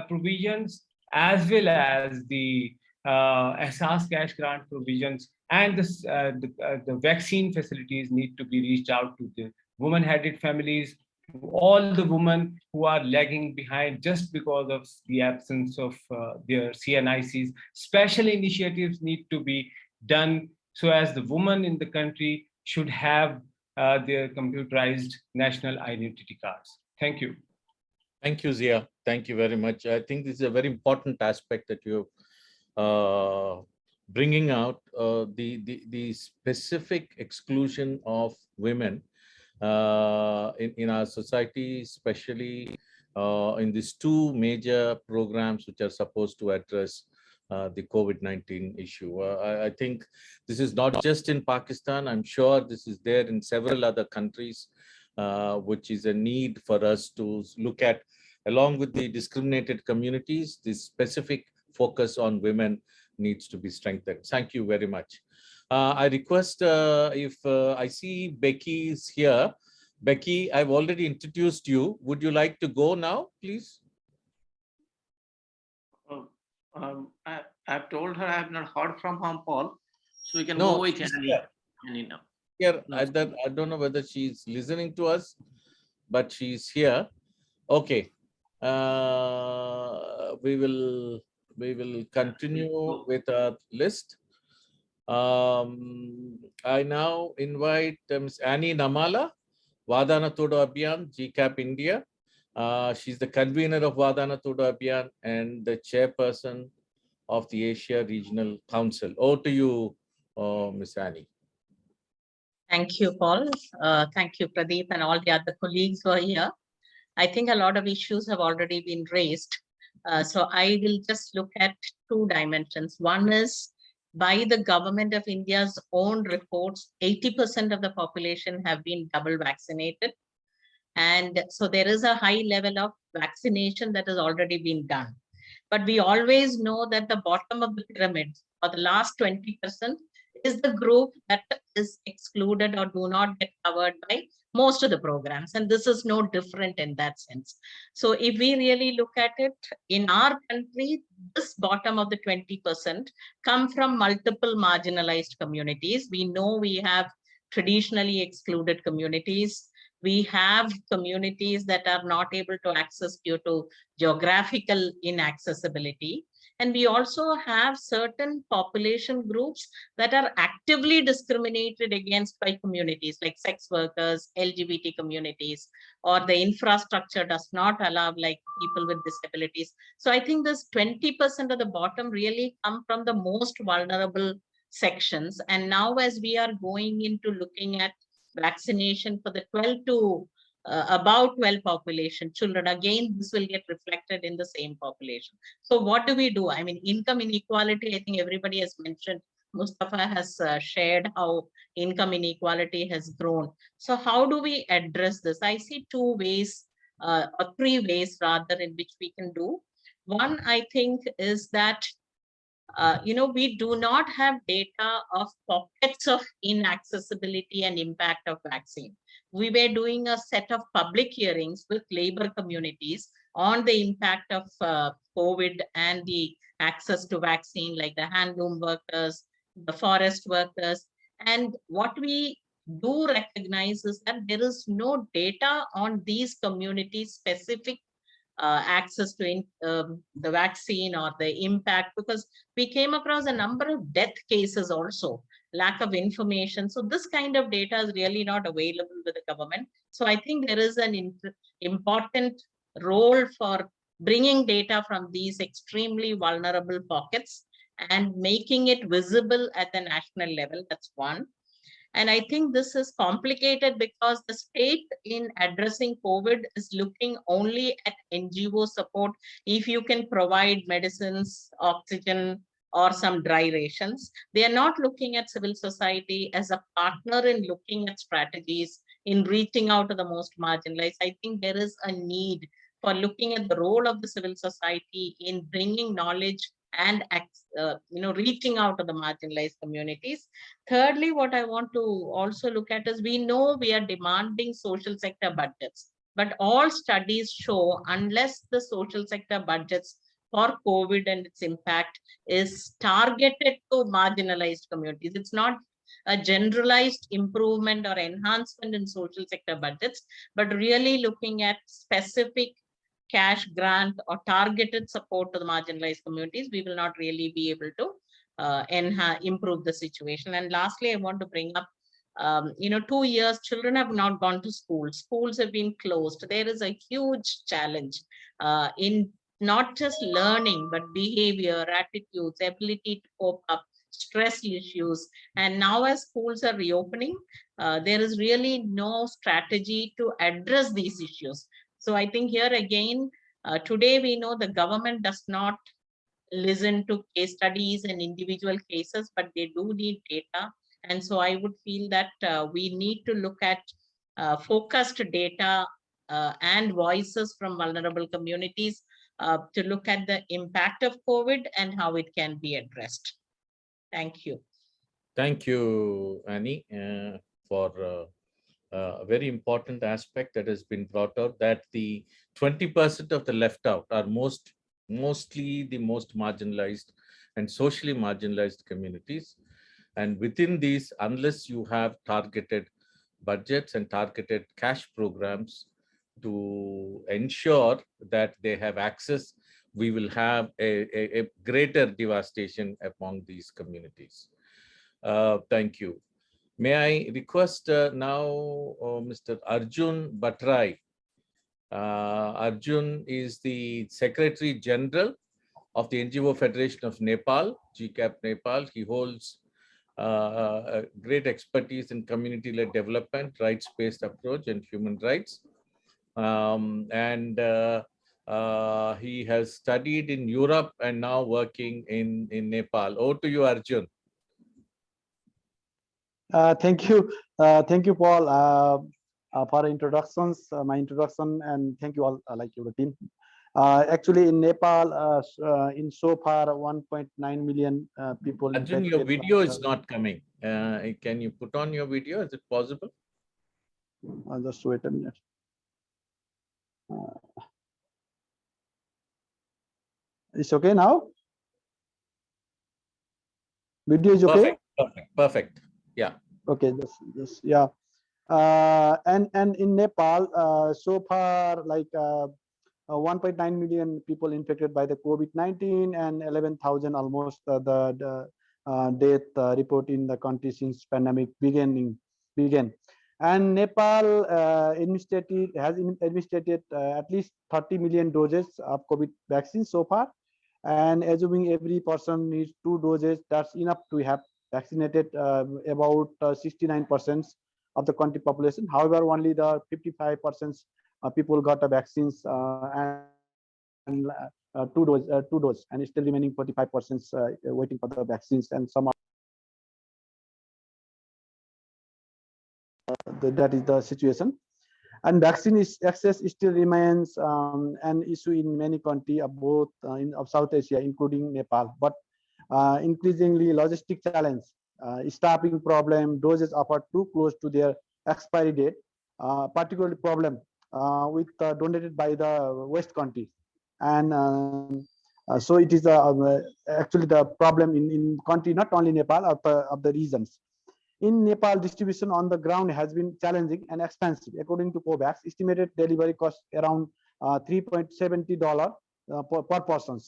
provisions, as well as the SAS cash grant provisions, and the vaccine facilities need to be reached out to the woman-headed families, to all the women who are lagging behind just because of the absence of their CNICs. Special initiatives need to be done so as the women in the country should have their computerized national identity cards. Thank you. Thank you, Zia. Thank you very much. I think this is a very important aspect that you're bringing out, the specific exclusion of women in our society, especially in these two major programs which are supposed to address the COVID-19 issue. I think this is not just in Pakistan. I'm sure this is there in several other countries, which is a need for us to look at along with the discriminated communities, the specific focus on women needs to be strengthened. Thank you very much. I request if I see Becky is here. Becky, I've already introduced you. Would you like to go now, please? I've told her I have not heard from her, Paul, so we can No, go with she's any now. here. No. I don't know whether she's listening to us, but she's here. Okay. We will continue with our list. I now invite Ms. Annie Namala, Vadana Todo Abhiyan, GCAP India. She's the convener of Vadana Todo Abhiyan and the chairperson of the Asia Regional Council. Over to you, Ms. Annie. Thank you, Paul. Thank you, Pradeep, and all the other colleagues who are here. I think a lot of issues have already been raised. So I will just look at two dimensions. One is, by the government of India's own reports, 80% of the population have been double vaccinated. And so there is a high level of vaccination that has already been done. But we always know that the bottom of the pyramid, or the last 20%, is the group that is excluded or do not get covered by most of the programs. And this is no different in that sense. So if we really look at it, in our country, this bottom of the 20% come from multiple marginalized communities. We know we have traditionally excluded communities. We have communities that are not able to access due to geographical inaccessibility. And we also have certain population groups that are actively discriminated against by communities like sex workers, LGBT communities, or the infrastructure does not allow like people with disabilities. So I think this 20% of the bottom really come from the most vulnerable sections. And now as we are going into looking at vaccination for the 12 to about 12 population children, again this will get reflected in the same population. So what do we do? I mean, income inequality, I think everybody has mentioned. Mustafa has shared how income inequality has grown. So how do we address this? I see two ways or three ways rather in which we can do. One, I think, is that we do not have data of pockets of inaccessibility and impact of vaccine. We were doing a set of public hearings with labor communities on the impact of COVID and the access to vaccine, like the handloom workers, the forest workers. And what we do recognize is that there is no data on these community specific access to the vaccine or the impact, because we came across a number of death cases also, lack of information. So this kind of data is really not available with the government. So I think there is an important role for bringing data from these extremely vulnerable pockets and making it visible at the national level. That's one. And I think this is complicated because the state in addressing COVID is looking only at NGO support. If you can provide medicines, oxygen, or some dry rations, they are not looking at civil society as a partner in looking at strategies in reaching out to the most marginalized. I think there is a need for looking at the role of the civil society in bringing knowledge and reaching out to the marginalized communities. Thirdly, what I want to also look at is, we know we are demanding social sector budgets, but all studies show unless the social sector budgets for COVID and its impact is targeted to marginalized communities, it's not a generalized improvement or enhancement in social sector budgets, but really looking at specific cash grant or targeted support to the marginalized communities, we will not really be able to improve the situation. And lastly, I want to bring up, 2 years, children have not gone to school. Schools have been closed. There is a huge challenge in not just learning, but behavior, attitudes, ability to cope up, stress issues. And now as schools are reopening, there is really no strategy to address these issues. So I think here again, today we know the government does not listen to case studies and individual cases, but they do need data. And so I would feel that we need to look at focused data and voices from vulnerable communities to look at the impact of COVID and how it can be addressed. Thank you. Thank you, Annie, for a very important aspect that has been brought out, that the 20% of the left out are mostly the most marginalized and socially marginalized communities. And within these, unless you have targeted budgets and targeted cash programs to ensure that they have access, we will have a greater devastation among these communities. Thank you. May I request now Mr. Arjun Bhatrai. Arjun is the Secretary General of the NGO Federation of Nepal, GCAP Nepal. He holds great expertise in community-led development, rights-based approach, and human rights. He has studied in Europe and now working in Nepal. Over to you, Arjun. Thank you, Paul, for introductions, my introduction, and thank you all, like your team. Actually, in Nepal, in so far 1.9 million people. Arjun, your video is not coming. Can you put on your video? Is it possible? I'll just wait a minute. It's okay now? Video is okay? Perfect. Yeah. Okay, just yeah. And in Nepal, so far, like 1.9 million people infected by the COVID-19 and 11,000 almost the death report in the country since pandemic began. And Nepal has administered at least 30 million doses of COVID vaccine so far. And assuming every person needs 2 doses, that's enough to have vaccinated about 69% of the country population. However, only the 55% people got the vaccines and 2 doses, and still remaining 45% waiting for the vaccines, and some that is the situation. And vaccine access still remains an issue in many countries of both of South Asia, including Nepal. But increasingly, logistic challenge, staffing problem, doses offered too close to their expiry date, particularly problem with donated by the West countries. And so it is actually the problem in country, not only Nepal, of the regions. In Nepal, distribution on the ground has been challenging and expensive. According to COVAX, estimated delivery cost around $3.70 per person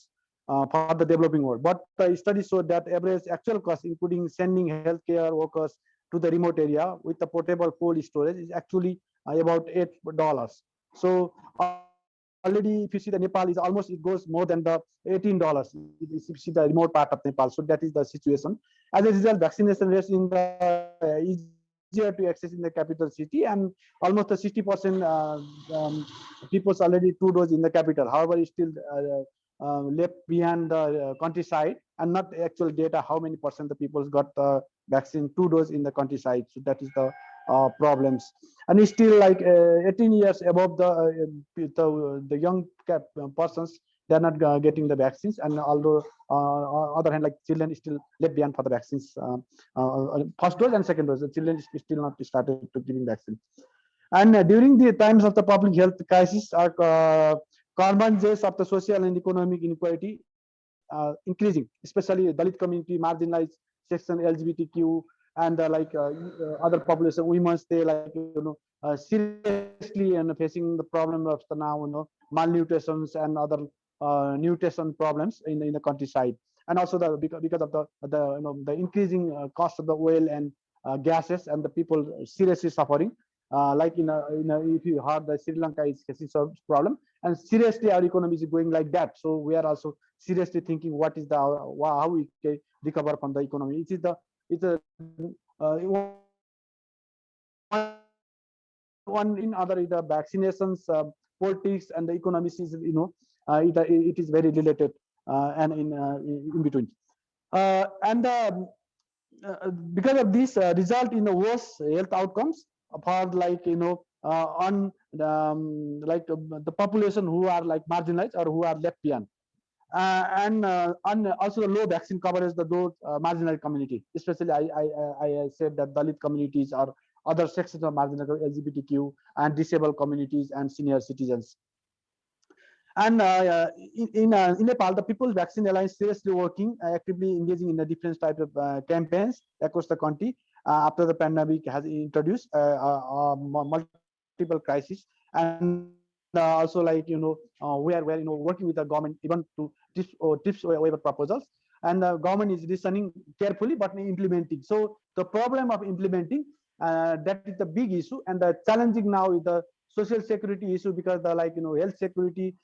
for the developing world. But the study showed that average actual cost, including sending healthcare workers to the remote area with the portable cold storage, is actually about $8. So already, if you see the Nepal is almost, it goes more than the $18. If you see the remote part of Nepal, so that is the situation. As a result, vaccination rates in the easier to access in the capital city, and almost 60% people already 2 doses in the capital. However, it's still left behind the countryside, and not actual data how many percent the people got the vaccine 2 doses in the countryside. So that is the problems. And it's still like 18 years above the young persons, they're not getting the vaccines. And although other hand, like children still left behind for the vaccines, first dose and second dose, the children still not started to giving vaccine. And during the times of the public health crisis, convergence of the social and economic inequality increasing, especially Dalit community, marginalized section, LGBTQ, and other population, women, they seriously facing the problem of the now malnutritions and other nutrition problems in the countryside, and also because of the increasing cost of the oil and gases, and the people seriously suffering. If you heard, the Sri Lanka is facing some problem, and seriously our economy is going like that. So we are also seriously thinking what is how we can recover from the economy. It's a one in other the vaccinations, politics, and the economics is it is very related and in between, because of this result in the worse health outcomes for on the population who are like marginalized or who are left behind. And also the low vaccine coverage of those marginal community, especially I said that Dalit communities or other sections of marginal LGBTQ and disabled communities and senior citizens. And in Nepal, the People's Vaccine Alliance seriously working, actively engaging in the different types of campaigns across the country after the pandemic has introduced multiple crises. And also, like, we are working with the government even to tips waiver proposals. And the government is listening carefully but implementing. So the problem of implementing, that is the big issue, and the challenging now is the social security issue, because the health security,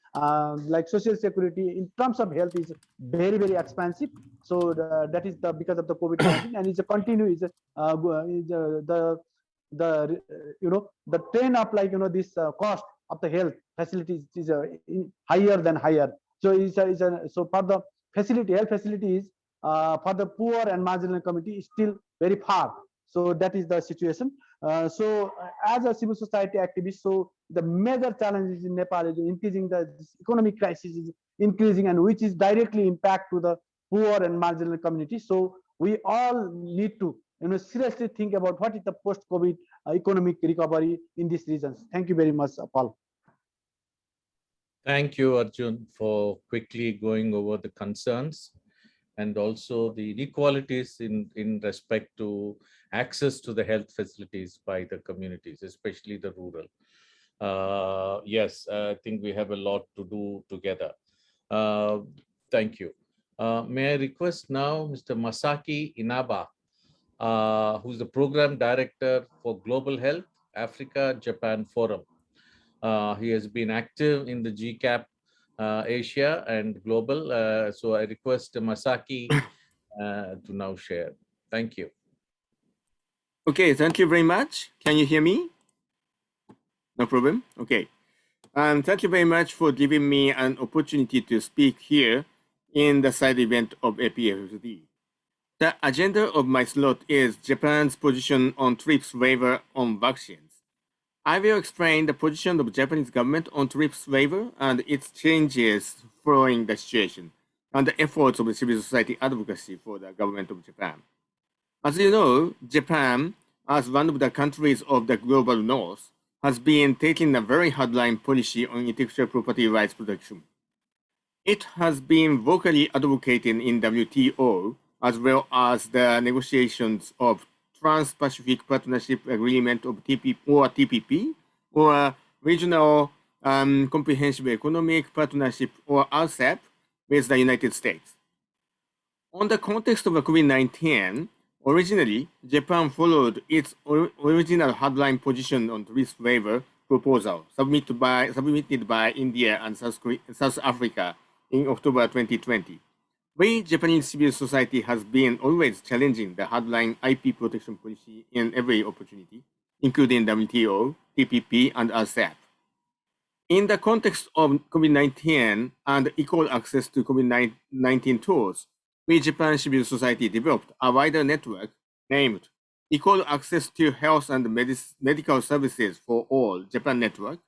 like social security in terms of health is very, very expensive. So that is the because of the COVID-19, and it's a continue is the trend of this cost of the health facilities is higher than higher. So so for the facility, health facilities for the poor and marginal community is still very far. So that is the situation. As a civil society activist, so the major challenges in Nepal is increasing, this economic crisis is increasing, and which is directly impact to the poor and marginal community. So we all need to seriously think about what is the post-COVID economic recovery in these regions. Thank you very much, Paul. Thank you, Arjun, for quickly going over the concerns and also the inequalities in respect to access to the health facilities by the communities, especially the rural. Yes, I think we have a lot to do together. Thank you. May I request now Mr. Masaki Inaba, who's the Program Director for Global Health, Africa, Japan Forum. He has been active in the GCAP Asia and Global. So I request Masaki to now share. Thank you. Okay, thank you very much. Can you hear me? No problem. Okay. Thank you very much for giving me an opportunity to speak here in the side event of APFSD. The agenda of my slot is Japan's position on TRIPS waiver on vaccines. I will explain the position of Japanese government on TRIPS waiver and its changes following the situation, and the efforts of civil society advocacy for the government of Japan. As you know, Japan, as one of the countries of the global north, has been taking a very hardline policy on intellectual property rights protection. It has been vocally advocating in WTO, as well as the negotiations of Trans-Pacific Partnership Agreement of TPP, or Regional Comprehensive Economic Partnership, or RCEP, with the United States. On the context of COVID-19, originally, Japan followed its original hardline position on TRIPS waiver proposal submitted by India and South Africa in October 2020. We, Japanese civil society, has been always challenging the hardline IP protection policy in every opportunity, including WTO, TPP, and RCEP. In the context of COVID-19 and equal access to COVID-19 tools, we, Japan civil society, developed a wider network named Equal Access to Health and Medical Services for All Japan Network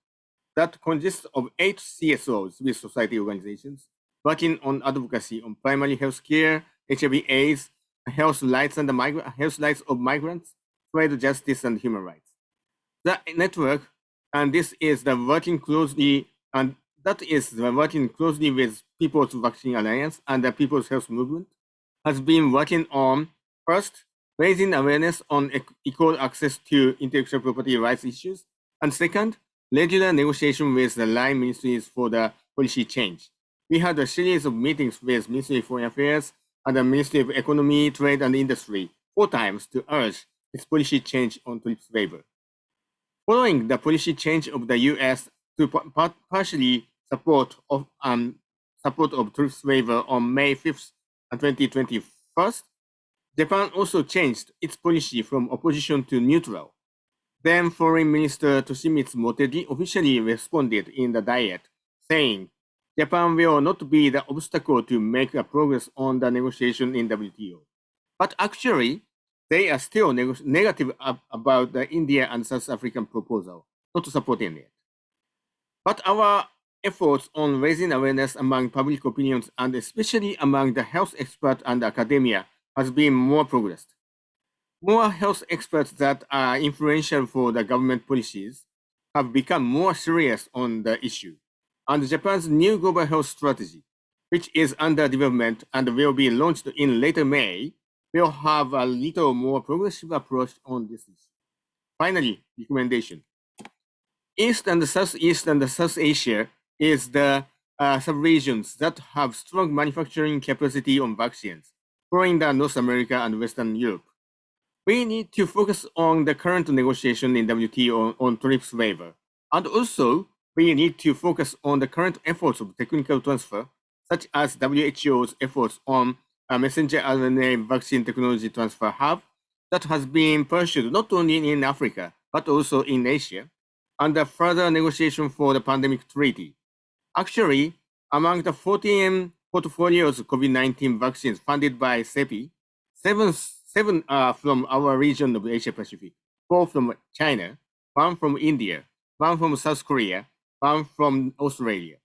that consists of 8 CSOs, civil society organizations, working on advocacy on primary health care, HIV/AIDS, health rights of migrants, trade justice, and human rights. The network, and this is the working closely, and that is the working closely with People's Vaccine Alliance and the People's Health Movement, has been working on, first, raising awareness on equal access to intellectual property rights issues, and second, regular negotiation with the line ministries for the policy change. We had a series of meetings with Ministry of Foreign Affairs and the Ministry of Economy, Trade, and Industry 4 times to urge its policy change on TRIPS waiver. Following the policy change of the US to partially support of TRIPS waiver on May 5th, 2021, Japan also changed its policy from opposition to neutral. Then Foreign Minister Toshimitsu Motegi officially responded in the Diet, saying, Japan will not be the obstacle to make a progress on the negotiation in WTO. But actually, they are still negative about the India and South African proposal, not supporting it. But our efforts on raising awareness among public opinions and especially among the health experts and academia has been more progressed. More health experts that are influential for the government policies have become more serious on the issue. And Japan's new global health strategy, which is under development and will be launched in later May, will have a little more progressive approach on this issue. Finally, recommendation. East and Southeast and South Asia is the sub-regions that have strong manufacturing capacity on vaccines, following the North America and Western Europe. We need to focus on the current negotiation in WTO on TRIPS waiver. And also, we need to focus on the current efforts of technical transfer, such as WHO's efforts on a messenger RNA vaccine technology transfer hub that has been pursued not only in Africa, but also in Asia, and the further negotiation for the pandemic treaty. Actually, among the 14 portfolios of COVID-19 vaccines funded by CEPI, seven are from our region of Asia Pacific, 4 from China, 1 from India, 1 from South Korea, 1 from Australia.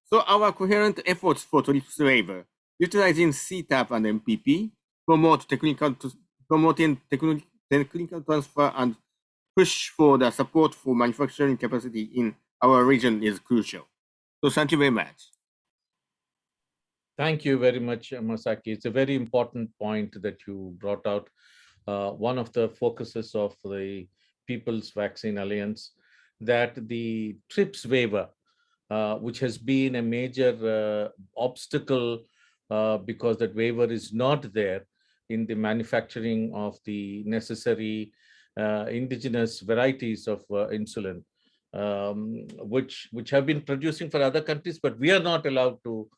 So our coherent efforts for TRIPS waiver, utilizing CTAP and MPP, promoting technical transfer and push for the support for manufacturing capacity in our region is crucial. So thank you very much. Thank you very much, Masaki. It's a very important point that you brought out. One of the focuses of the People's Vaccine Alliance, that the TRIPS waiver, which has been a major obstacle because that waiver is not there in the manufacturing of the necessary indigenous varieties of insulin, which have been producing for other countries, but we are not allowed to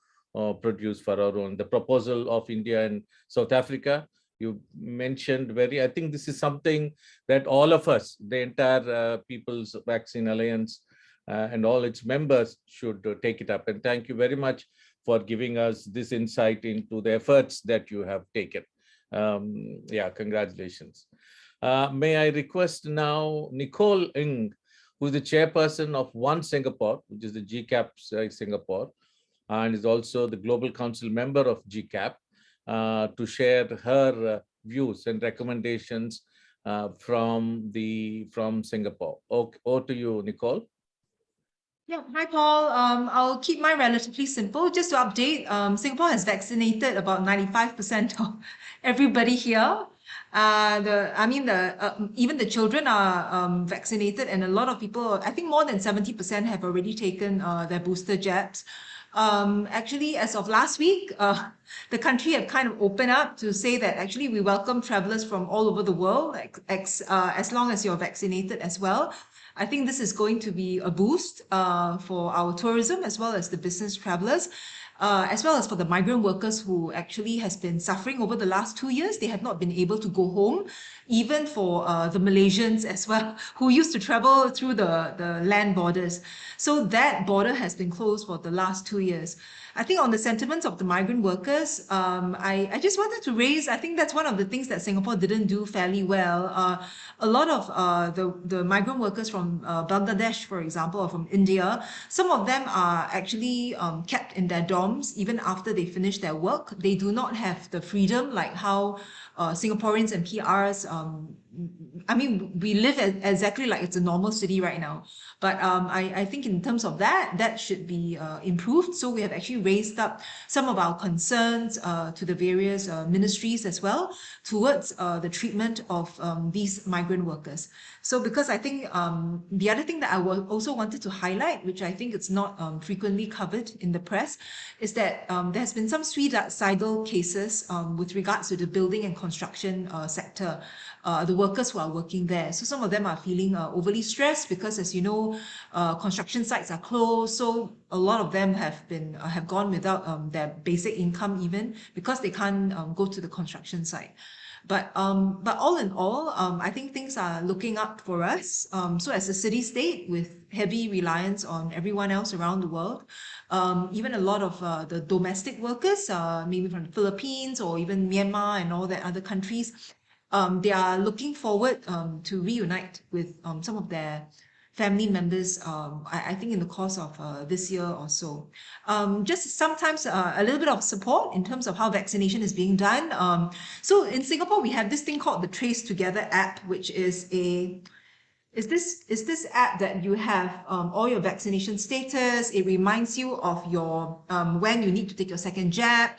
produce for our own. The proposal of India and South Africa, you mentioned I think this is something that all of us, the entire People's Vaccine Alliance and all its members should take it up. And thank you very much for giving us this insight into the efforts that you have taken. Yeah, congratulations. May I request now Nicole Ng, who is the chairperson of One Singapore, which is the GCAP Singapore, and is also the Global Council member of GCAP, to share her views and recommendations from Singapore. Over to you, Nicole. Yeah, hi Paul. I'll keep mine relatively simple. Just to update, Singapore has vaccinated about 95% of everybody here. Even the children are vaccinated, and a lot of people, I think more than 70% have already taken their booster jabs. Actually, as of last week, the country have kind of opened up to say that actually we welcome travelers from all over the world, as long as you're vaccinated as well. I think this is going to be a boost for our tourism as well as the business travelers, as well as for the migrant workers who actually has been suffering over the last 2 years. They have not been able to go home, even for the Malaysians as well, who used to travel through the land borders. So that border has been closed for the last 2 years. I think on the sentiments of the migrant workers, I just wanted to raise, I think that's one of the things that Singapore didn't do fairly well. A lot of the migrant workers from Bangladesh, for example, or from India, some of them are actually kept in their dorms even after they finish their work. They do not have the freedom like how Singaporeans and PRs, we live exactly like it's a normal city right now. But I think in terms of that should be improved. So we have actually raised up some of our concerns to the various ministries as well towards the treatment of these migrant workers. So because I think the other thing that I also wanted to highlight, which I think it's not frequently covered in the press, is that there has been some suicidal cases with regards to the building and construction sector, the workers who are working there. So some of them are feeling overly stressed because, as you know, construction sites are closed. So a lot of them have gone without their basic income even because they can't go to the construction site. But all in all, I think things are looking up for us. So as a city-state with heavy reliance on everyone else around the world, even a lot of the domestic workers, maybe from the Philippines or even Myanmar and all the other countries, they are looking forward to reunite with some of their family members, I think in the course of this year or so. Just sometimes a little bit of support in terms of how vaccination is being done. So in Singapore, we have this thing called the Trace Together app, which is this app that you have all your vaccination status. It reminds you of your when you need to take your second jab.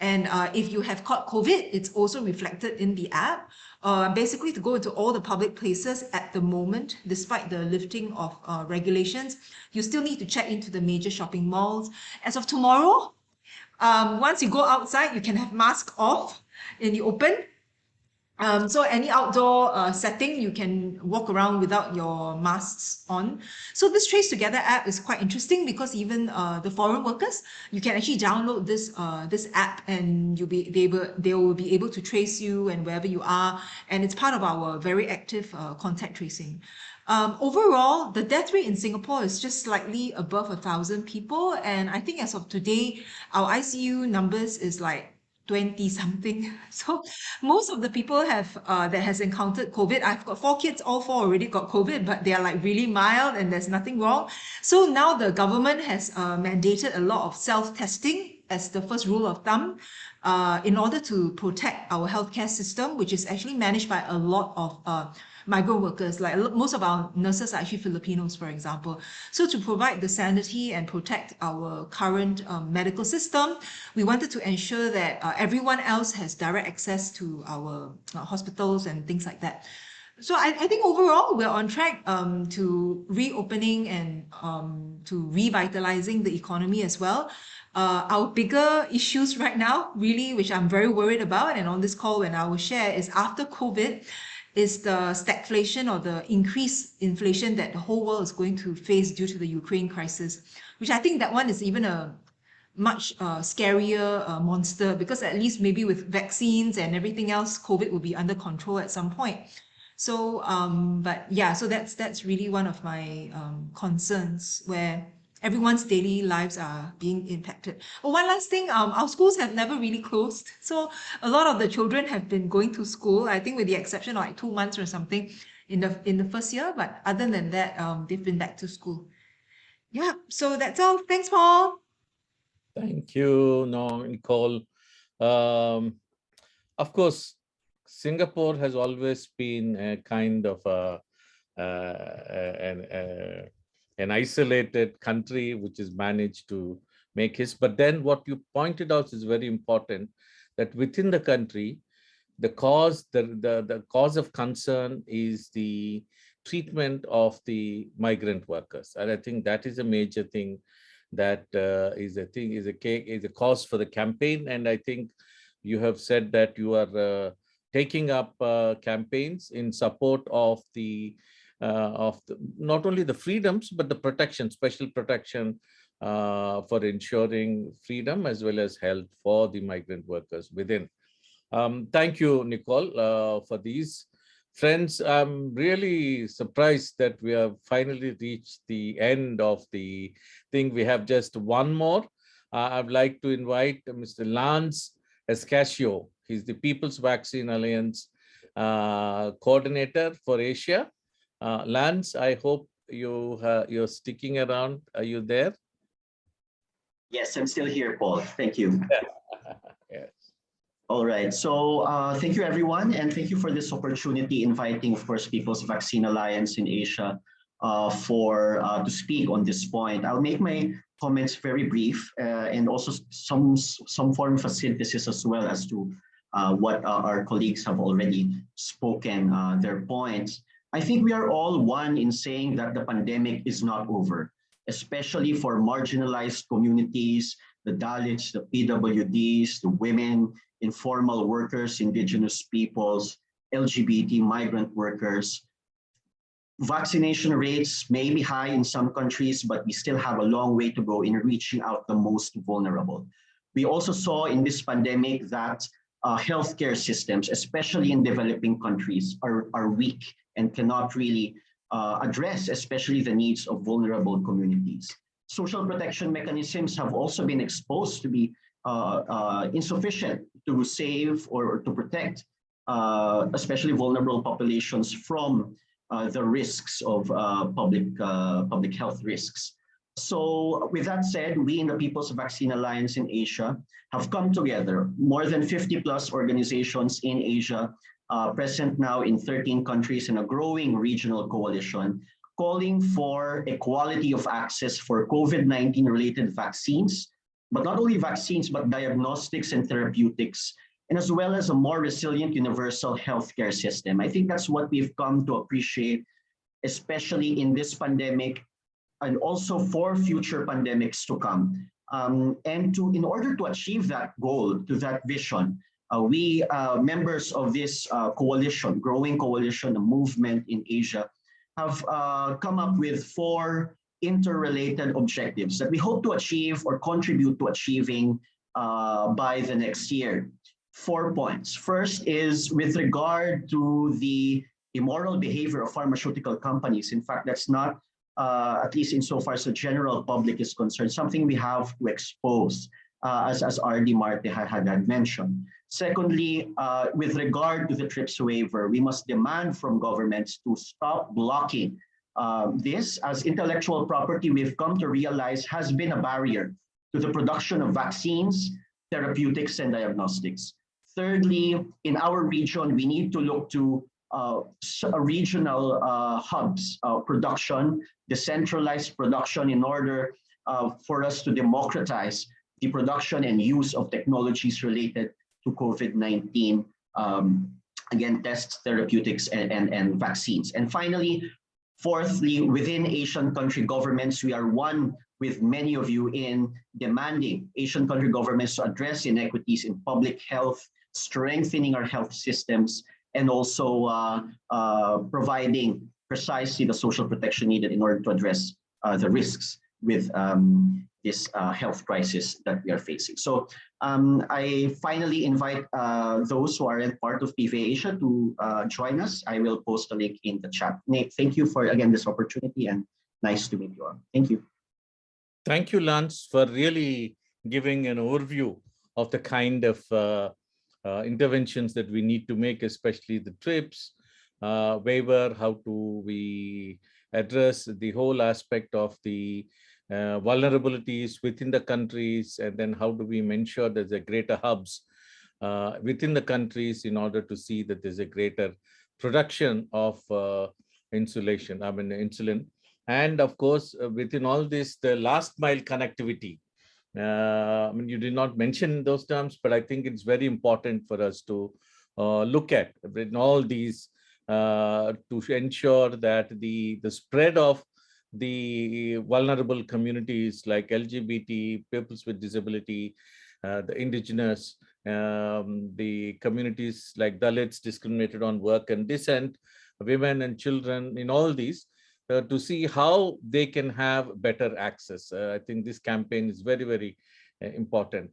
And if you have caught COVID, it's also reflected in the app. Basically, to go into all the public places at the moment, despite the lifting of regulations, you still need to check into the major shopping malls. As of tomorrow, once you go outside, you can have mask off in the open. So any outdoor setting, you can walk around without your masks on. So this Trace Together app is quite interesting because even the foreign workers, you can actually download this app and they will be able to trace you and wherever you are. And it's part of our very active contact tracing. Overall, the death rate in Singapore is just slightly above 1,000 people. And I think as of today, our ICU numbers is like 20 something. So most of the people that has encountered COVID, I've got 4 kids, all 4 already got COVID, but they are like really mild and there's nothing wrong. So now the government has mandated a lot of self-testing as the first rule of thumb in order to protect our healthcare system, which is actually managed by a lot of migrant workers. Like most of our nurses are actually Filipinos, for example. So to provide the sanity and protect our current medical system, we wanted to ensure that everyone else has direct access to our hospitals and things like that. So I think overall we're on track to reopening and to revitalizing the economy as well. Our bigger issues right now, really, which I'm very worried about, and on this call when I will share, is after COVID, is the stagflation or the increased inflation that the whole world is going to face due to the Ukraine crisis, which I think that one is even a much scarier monster, because at least maybe with vaccines and everything else, COVID will be under control at some point. So, but yeah, so that's really one of my concerns, where everyone's daily lives are being impacted. Oh, one last thing, our schools have never really closed. So a lot of the children have been going to school, I think with the exception of like 2 months or something in the first year. But other than that, they've been back to school. Yeah, so that's all. Thanks, Paul. Thank you, Nicole. Of course, Singapore has always been a kind of an isolated country which has managed to make his. But then what you pointed out is very important, that within the country, the cause of concern is the treatment of the migrant workers. And I think that is a major thing that is a cause for the campaign. And I think you have said that you are taking up campaigns in support of not only the freedoms, but the protection, special protection for ensuring freedom as well as health for the migrant workers within. Thank you, Nicole, for these. Friends, I'm really surprised that we have finally reached the end of the thing. We have just one more. I'd like to invite Mr. Lance Escasio. He's the People's Vaccine Alliance coordinator for Asia. Lance, I hope you're sticking around. Are you there? Yes, I'm still here, Paul. Thank you. Yes. All right. So thank you, everyone. And thank you for this opportunity, inviting, of course, People's Vaccine Alliance in Asia to speak on this point. I'll make my comments very brief and also some form of a synthesis as well as to what our colleagues have already spoken their points. I think we are all one in saying that the pandemic is not over, especially for marginalized communities, the Dalits, the PWDs, the women, informal workers, indigenous peoples, LGBT migrant workers. Vaccination rates may be high in some countries, but we still have a long way to go in reaching out the most vulnerable. We also saw in this pandemic that healthcare systems, especially in developing countries, are weak and cannot really address especially the needs of vulnerable communities. Social protection mechanisms have also been exposed to be insufficient to save or to protect especially vulnerable populations from the risks of public health risks. So with that said, we in the People's Vaccine Alliance in Asia have come together, more than 50 plus organizations in Asia, present now in 13 countries and a growing regional coalition, calling for equality of access for COVID-19 related vaccines, but not only vaccines, but diagnostics and therapeutics, and as well as a more resilient universal healthcare system. I think that's what we've come to appreciate, especially in this pandemic, and also for future pandemics to come. In order to achieve that goal, to that vision, we members of this coalition, growing coalition, a movement in Asia, have come up with 4 interrelated objectives that we hope to achieve or contribute to achieving by the next year. 4 points. First is with regard to the immoral behavior of pharmaceutical companies. In fact, that's not, at least insofar as the general public is concerned, something we have to expose, as R.D. Marte had mentioned. Secondly, with regard to the TRIPS waiver, we must demand from governments to stop blocking this, as intellectual property we've come to realize has been a barrier to the production of vaccines, therapeutics, and diagnostics. Thirdly, in our region, we need to look to regional hubs, production, decentralized production, in order for us to democratize the production and use of technologies related to COVID-19, again, tests, therapeutics, and vaccines. And finally, fourthly, within Asian country governments, we are one with many of you in demanding Asian country governments to address inequities in public health, strengthening our health systems, and also providing precisely the social protection needed in order to address the risks with this health crisis that we are facing. So I finally invite those who aren't part of PVA Asia to join us. I will post a link in the chat. Nate, thank you for, again, this opportunity, and nice to meet you all. Thank you. Thank you, Lance, for really giving an overview of the kind of interventions that we need to make, especially the TRIPS waiver. How do we address the whole aspect of the vulnerabilities within the countries, and then how do we ensure there's a greater hubs within the countries in order to see that there's a greater production of insulin. And of course, within all this, the last mile connectivity. You did not mention those terms, but I think it's very important for us to look at in all these to ensure that the spread of the vulnerable communities like LGBT, peoples with disability, the indigenous, the communities like Dalits, discriminated on work and dissent, women and children, in all these, to see how they can have better access. I think this campaign is very, very important.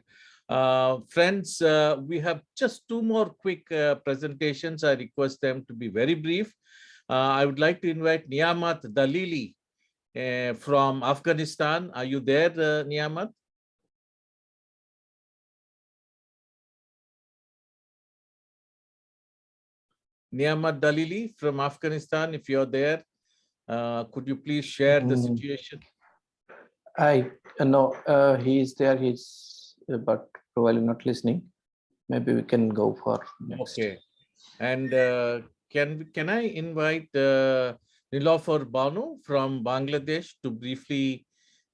Friends, we have just 2 more quick presentations. I request them to be very brief. I would like to invite Niamat Dalili from Afghanistan. Are you there, Niamat? Niamat Dalili from Afghanistan, if you're there, could you please share the situation? I know he is there, but probably not listening. Maybe we can go for next. Okay. And can I invite Nilofer Banu from Bangladesh to briefly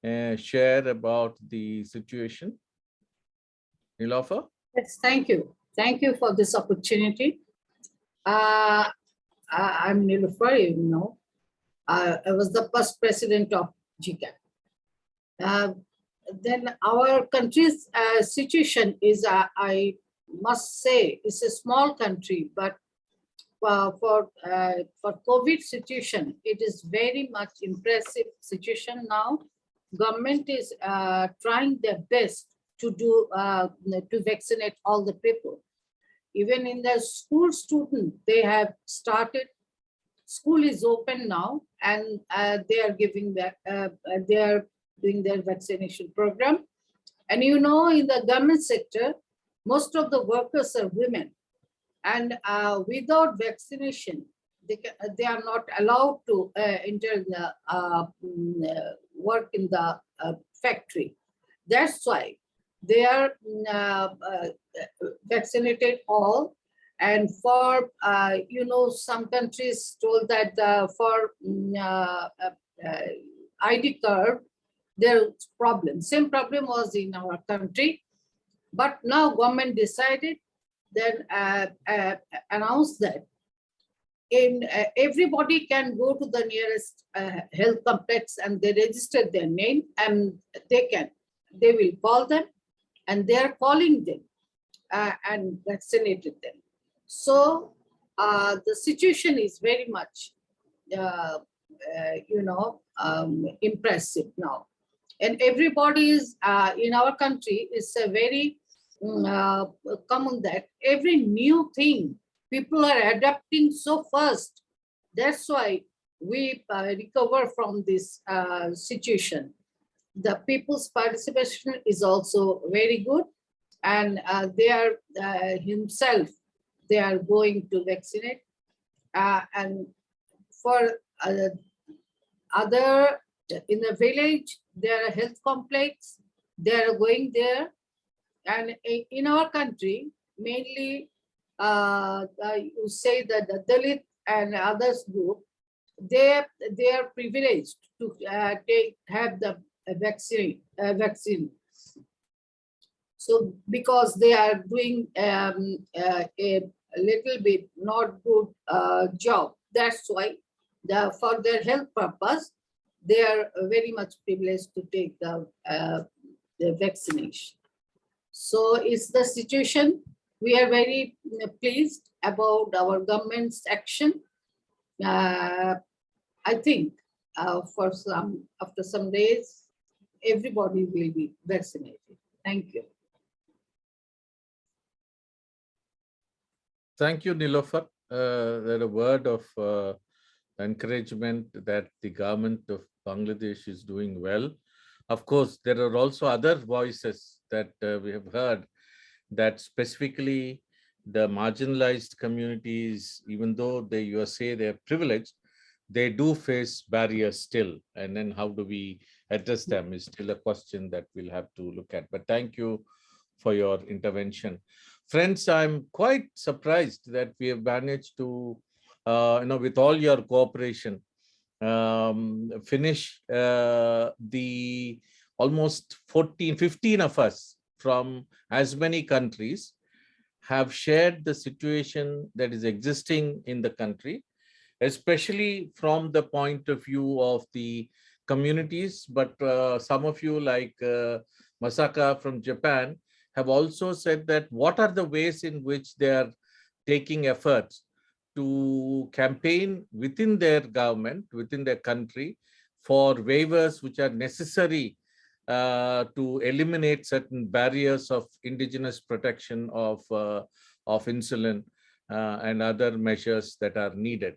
share about the situation? Nilofer? Yes, thank you. Thank you for this opportunity. I'm Nilofer, you know. I was the first president of GCAP. Then our country's situation is, I must say, it's a small country, but for COVID situation, it is very much impressive situation now. Government is trying their best to do to vaccinate all the people. Even in the school student, they have started. School is open now, and they are giving that. They are doing their vaccination program. And you know, in the government sector, most of the workers are women. And without vaccination, they are not allowed to enter the work in the factory. That's why they are vaccinated all. And for some countries told that for ID card, there's problem. Same problem was in our country, but now government decided, then announced that everybody can go to the nearest health complex and they register their name, and they will call them, and they are calling them and vaccinated them. So the situation is very much impressive now, and everybody is in our country is a very common that every new thing people are adapting so fast. That's why we recover from this situation. The people's participation is also very good, and they are they are going to vaccinate. And for other, in the village, there are health complex, they are going there. And in our country, mainly, you say that the Dalit and others group, they are privileged to have the vaccine. So because they are doing a little bit not good job, that's why for their health purpose, they are very much privileged to take the vaccination. So it's the situation. We are very pleased about our government's action. I think after some days, everybody will be vaccinated. Thank you. Thank you, Nilofer. That a word of encouragement that the government of Bangladesh is doing well. Of course, there are also other voices that we have heard, that specifically the marginalized communities, even though you say they're privileged, they do face barriers still. And then how do we address them is still a question that we'll have to look at. But thank you for your intervention. Friends, I'm quite surprised that we have managed to, with all your cooperation, finish the almost 15 of us from as many countries have shared the situation that is existing in the country, especially from the point of view of the communities. But some of you, like Masaka from Japan, have also said that what are the ways in which they are taking efforts to campaign within their government, within their country, for waivers which are necessary to eliminate certain barriers of indigenous protection of insulin and other measures that are needed.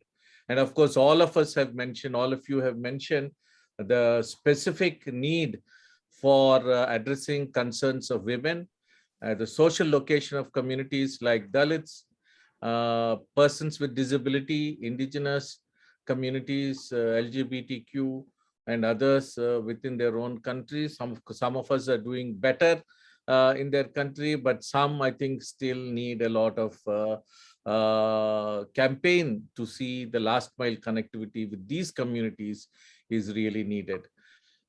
And of course, all of us have mentioned, all of you have mentioned the specific need for addressing concerns of women, the social location of communities like Dalits, persons with disability, indigenous communities, LGBTQ, and others within their own countries. Some of us are doing better in their country, but some, I think, still need a lot of campaign to see the last mile connectivity with these communities is really needed.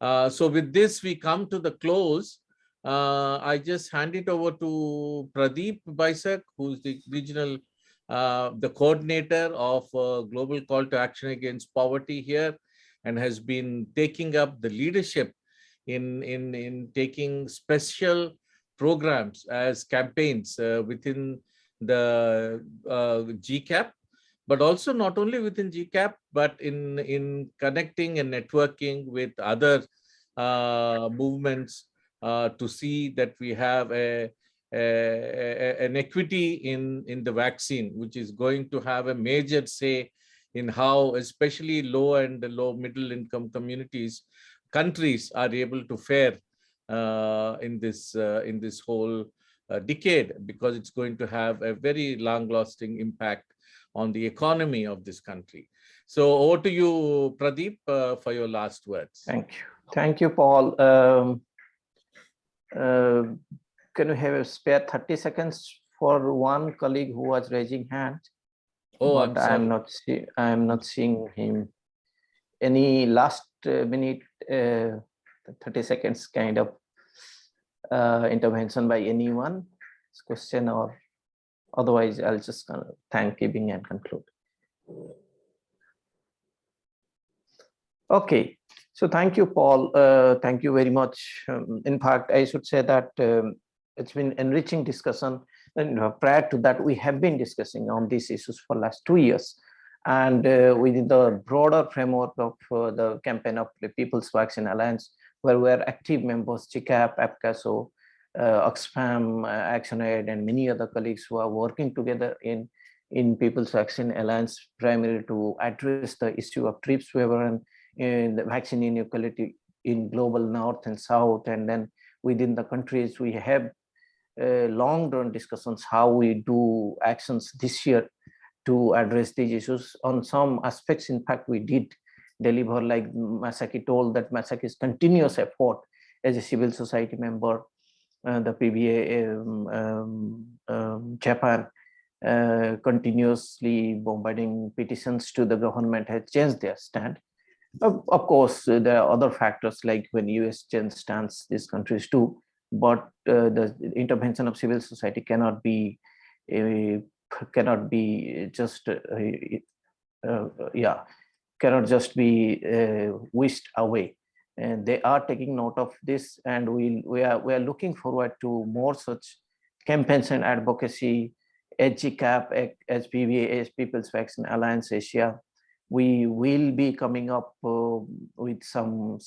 So with this, we come to the close. I just hand it over to Pradeep Baisak, who's the regional, the coordinator of Global Call to Action Against Poverty here, and has been taking up the leadership in taking special programs as campaigns within the GCAP, but also not only within GCAP, but in connecting and networking with other movements to see that we have an equity in the vaccine, which is going to have a major say in how especially low and low middle income countries are able to fare in this whole decade, because it's going to have a very long lasting impact on the economy of this country. So over to you, Pradeep, for your last words. Thank you. Thank you, Paul. Can we have a spare 30 seconds for one colleague who was raising hand? Oh, but I'm sorry. I'm not seeing him. Any last minute, 30 seconds kind of intervention by anyone? Question, or otherwise I'll just thank giving and conclude. Okay, so thank you, Paul. Thank you very much. In fact, I should say that it's been enriching discussion. And prior to that, we have been discussing on these issues for the last 2 years. And within the broader framework of the campaign of the People's Vaccine Alliance, where we're active members, GCAP, APFSD, Oxfam, ActionAid, and many other colleagues who are working together in People's Vaccine Alliance, primarily to address the issue of TRIPS waiver and the vaccine inequality in global North and South. And then within the countries, we have long-run discussions how we do actions this year to address these issues. On some aspects, in fact, we did deliver, like Masaki told, that Masaki's continuous effort as a civil society member, the PBA Japan, continuously bombarding petitions to the government, has changed their stand. Of course, there are other factors like when US changed stance, these countries too, but the intervention of civil society cannot be just cannot just be whisked away. And they are taking note of this, and we are looking forward to more such campaigns and advocacy as GCAP, as PVA, as People's Vaccine Alliance Asia. We will be coming up with some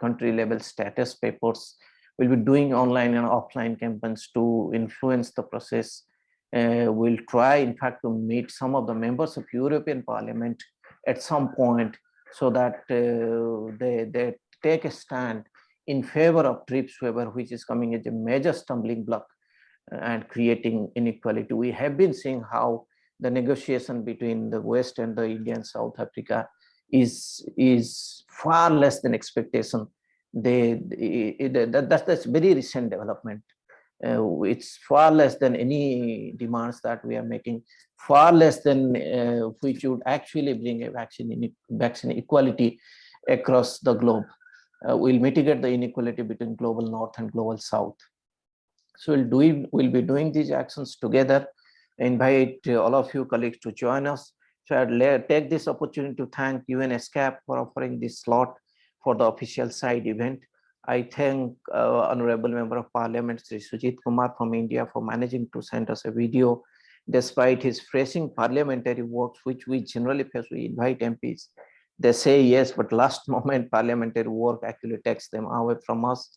country level status papers. We'll be doing online and offline campaigns to influence the process. We'll try, in fact, to meet some of the members of European Parliament at some point, so that they take a stand in favor of TRIPS waiver, which is coming as a major stumbling block and creating inequality. We have been seeing how the negotiation between the West and the India and South Africa is far less than expectation. That's very recent development. It's far less than any demands that we are making, far less than which would actually bring a vaccine equality across the globe. Will mitigate the inequality between global North and global South. So we'll be doing these actions together. Invite all of you colleagues to join us. So I'd take this opportunity to thank UNESCAP for offering this slot for the official side event. I thank Honorable Member of Parliament, Sri Sujit Kumar from India, for managing to send us a video. Despite his pressing parliamentary works, which we generally face, we invite MPs. They say yes, but last moment parliamentary work actually takes them away from us.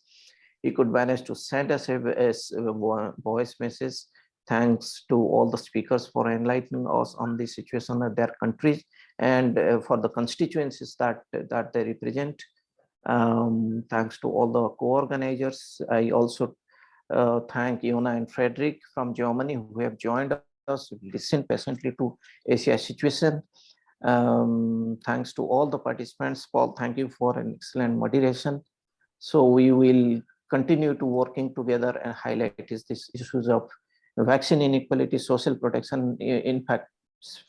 He could manage to send us a voice message. Thanks to all the speakers for enlightening us on the situation of their countries and for the constituencies that they represent. Thanks to all the co-organizers. I also thank Iona and Frederick from Germany who have joined us, listen patiently to Asia's situation. Thanks to all the participants. Paul, thank you for an excellent moderation. So we will continue to working together and highlight these issues of vaccine inequality, social protection. In fact,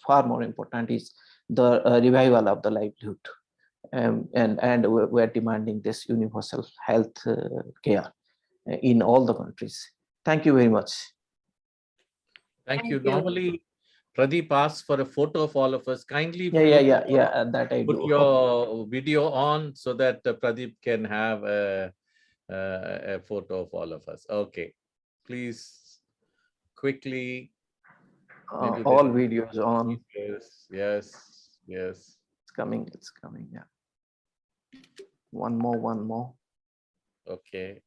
far more important is the revival of the livelihood. And we're demanding this universal health care in all the countries. Thank you very much. Thank you. Normally, Pradeep asks for a photo of all of us. Kindly that I put do. your video on so that Pradeep can have a photo of all of us. Okay, please quickly. All videos on. Yes. It's coming. Yeah. One more. Okay.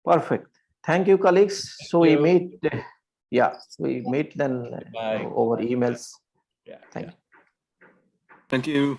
Perfect. Thank you, colleagues. So we meet. We meet then over emails. Yeah. Thank you. Thank you.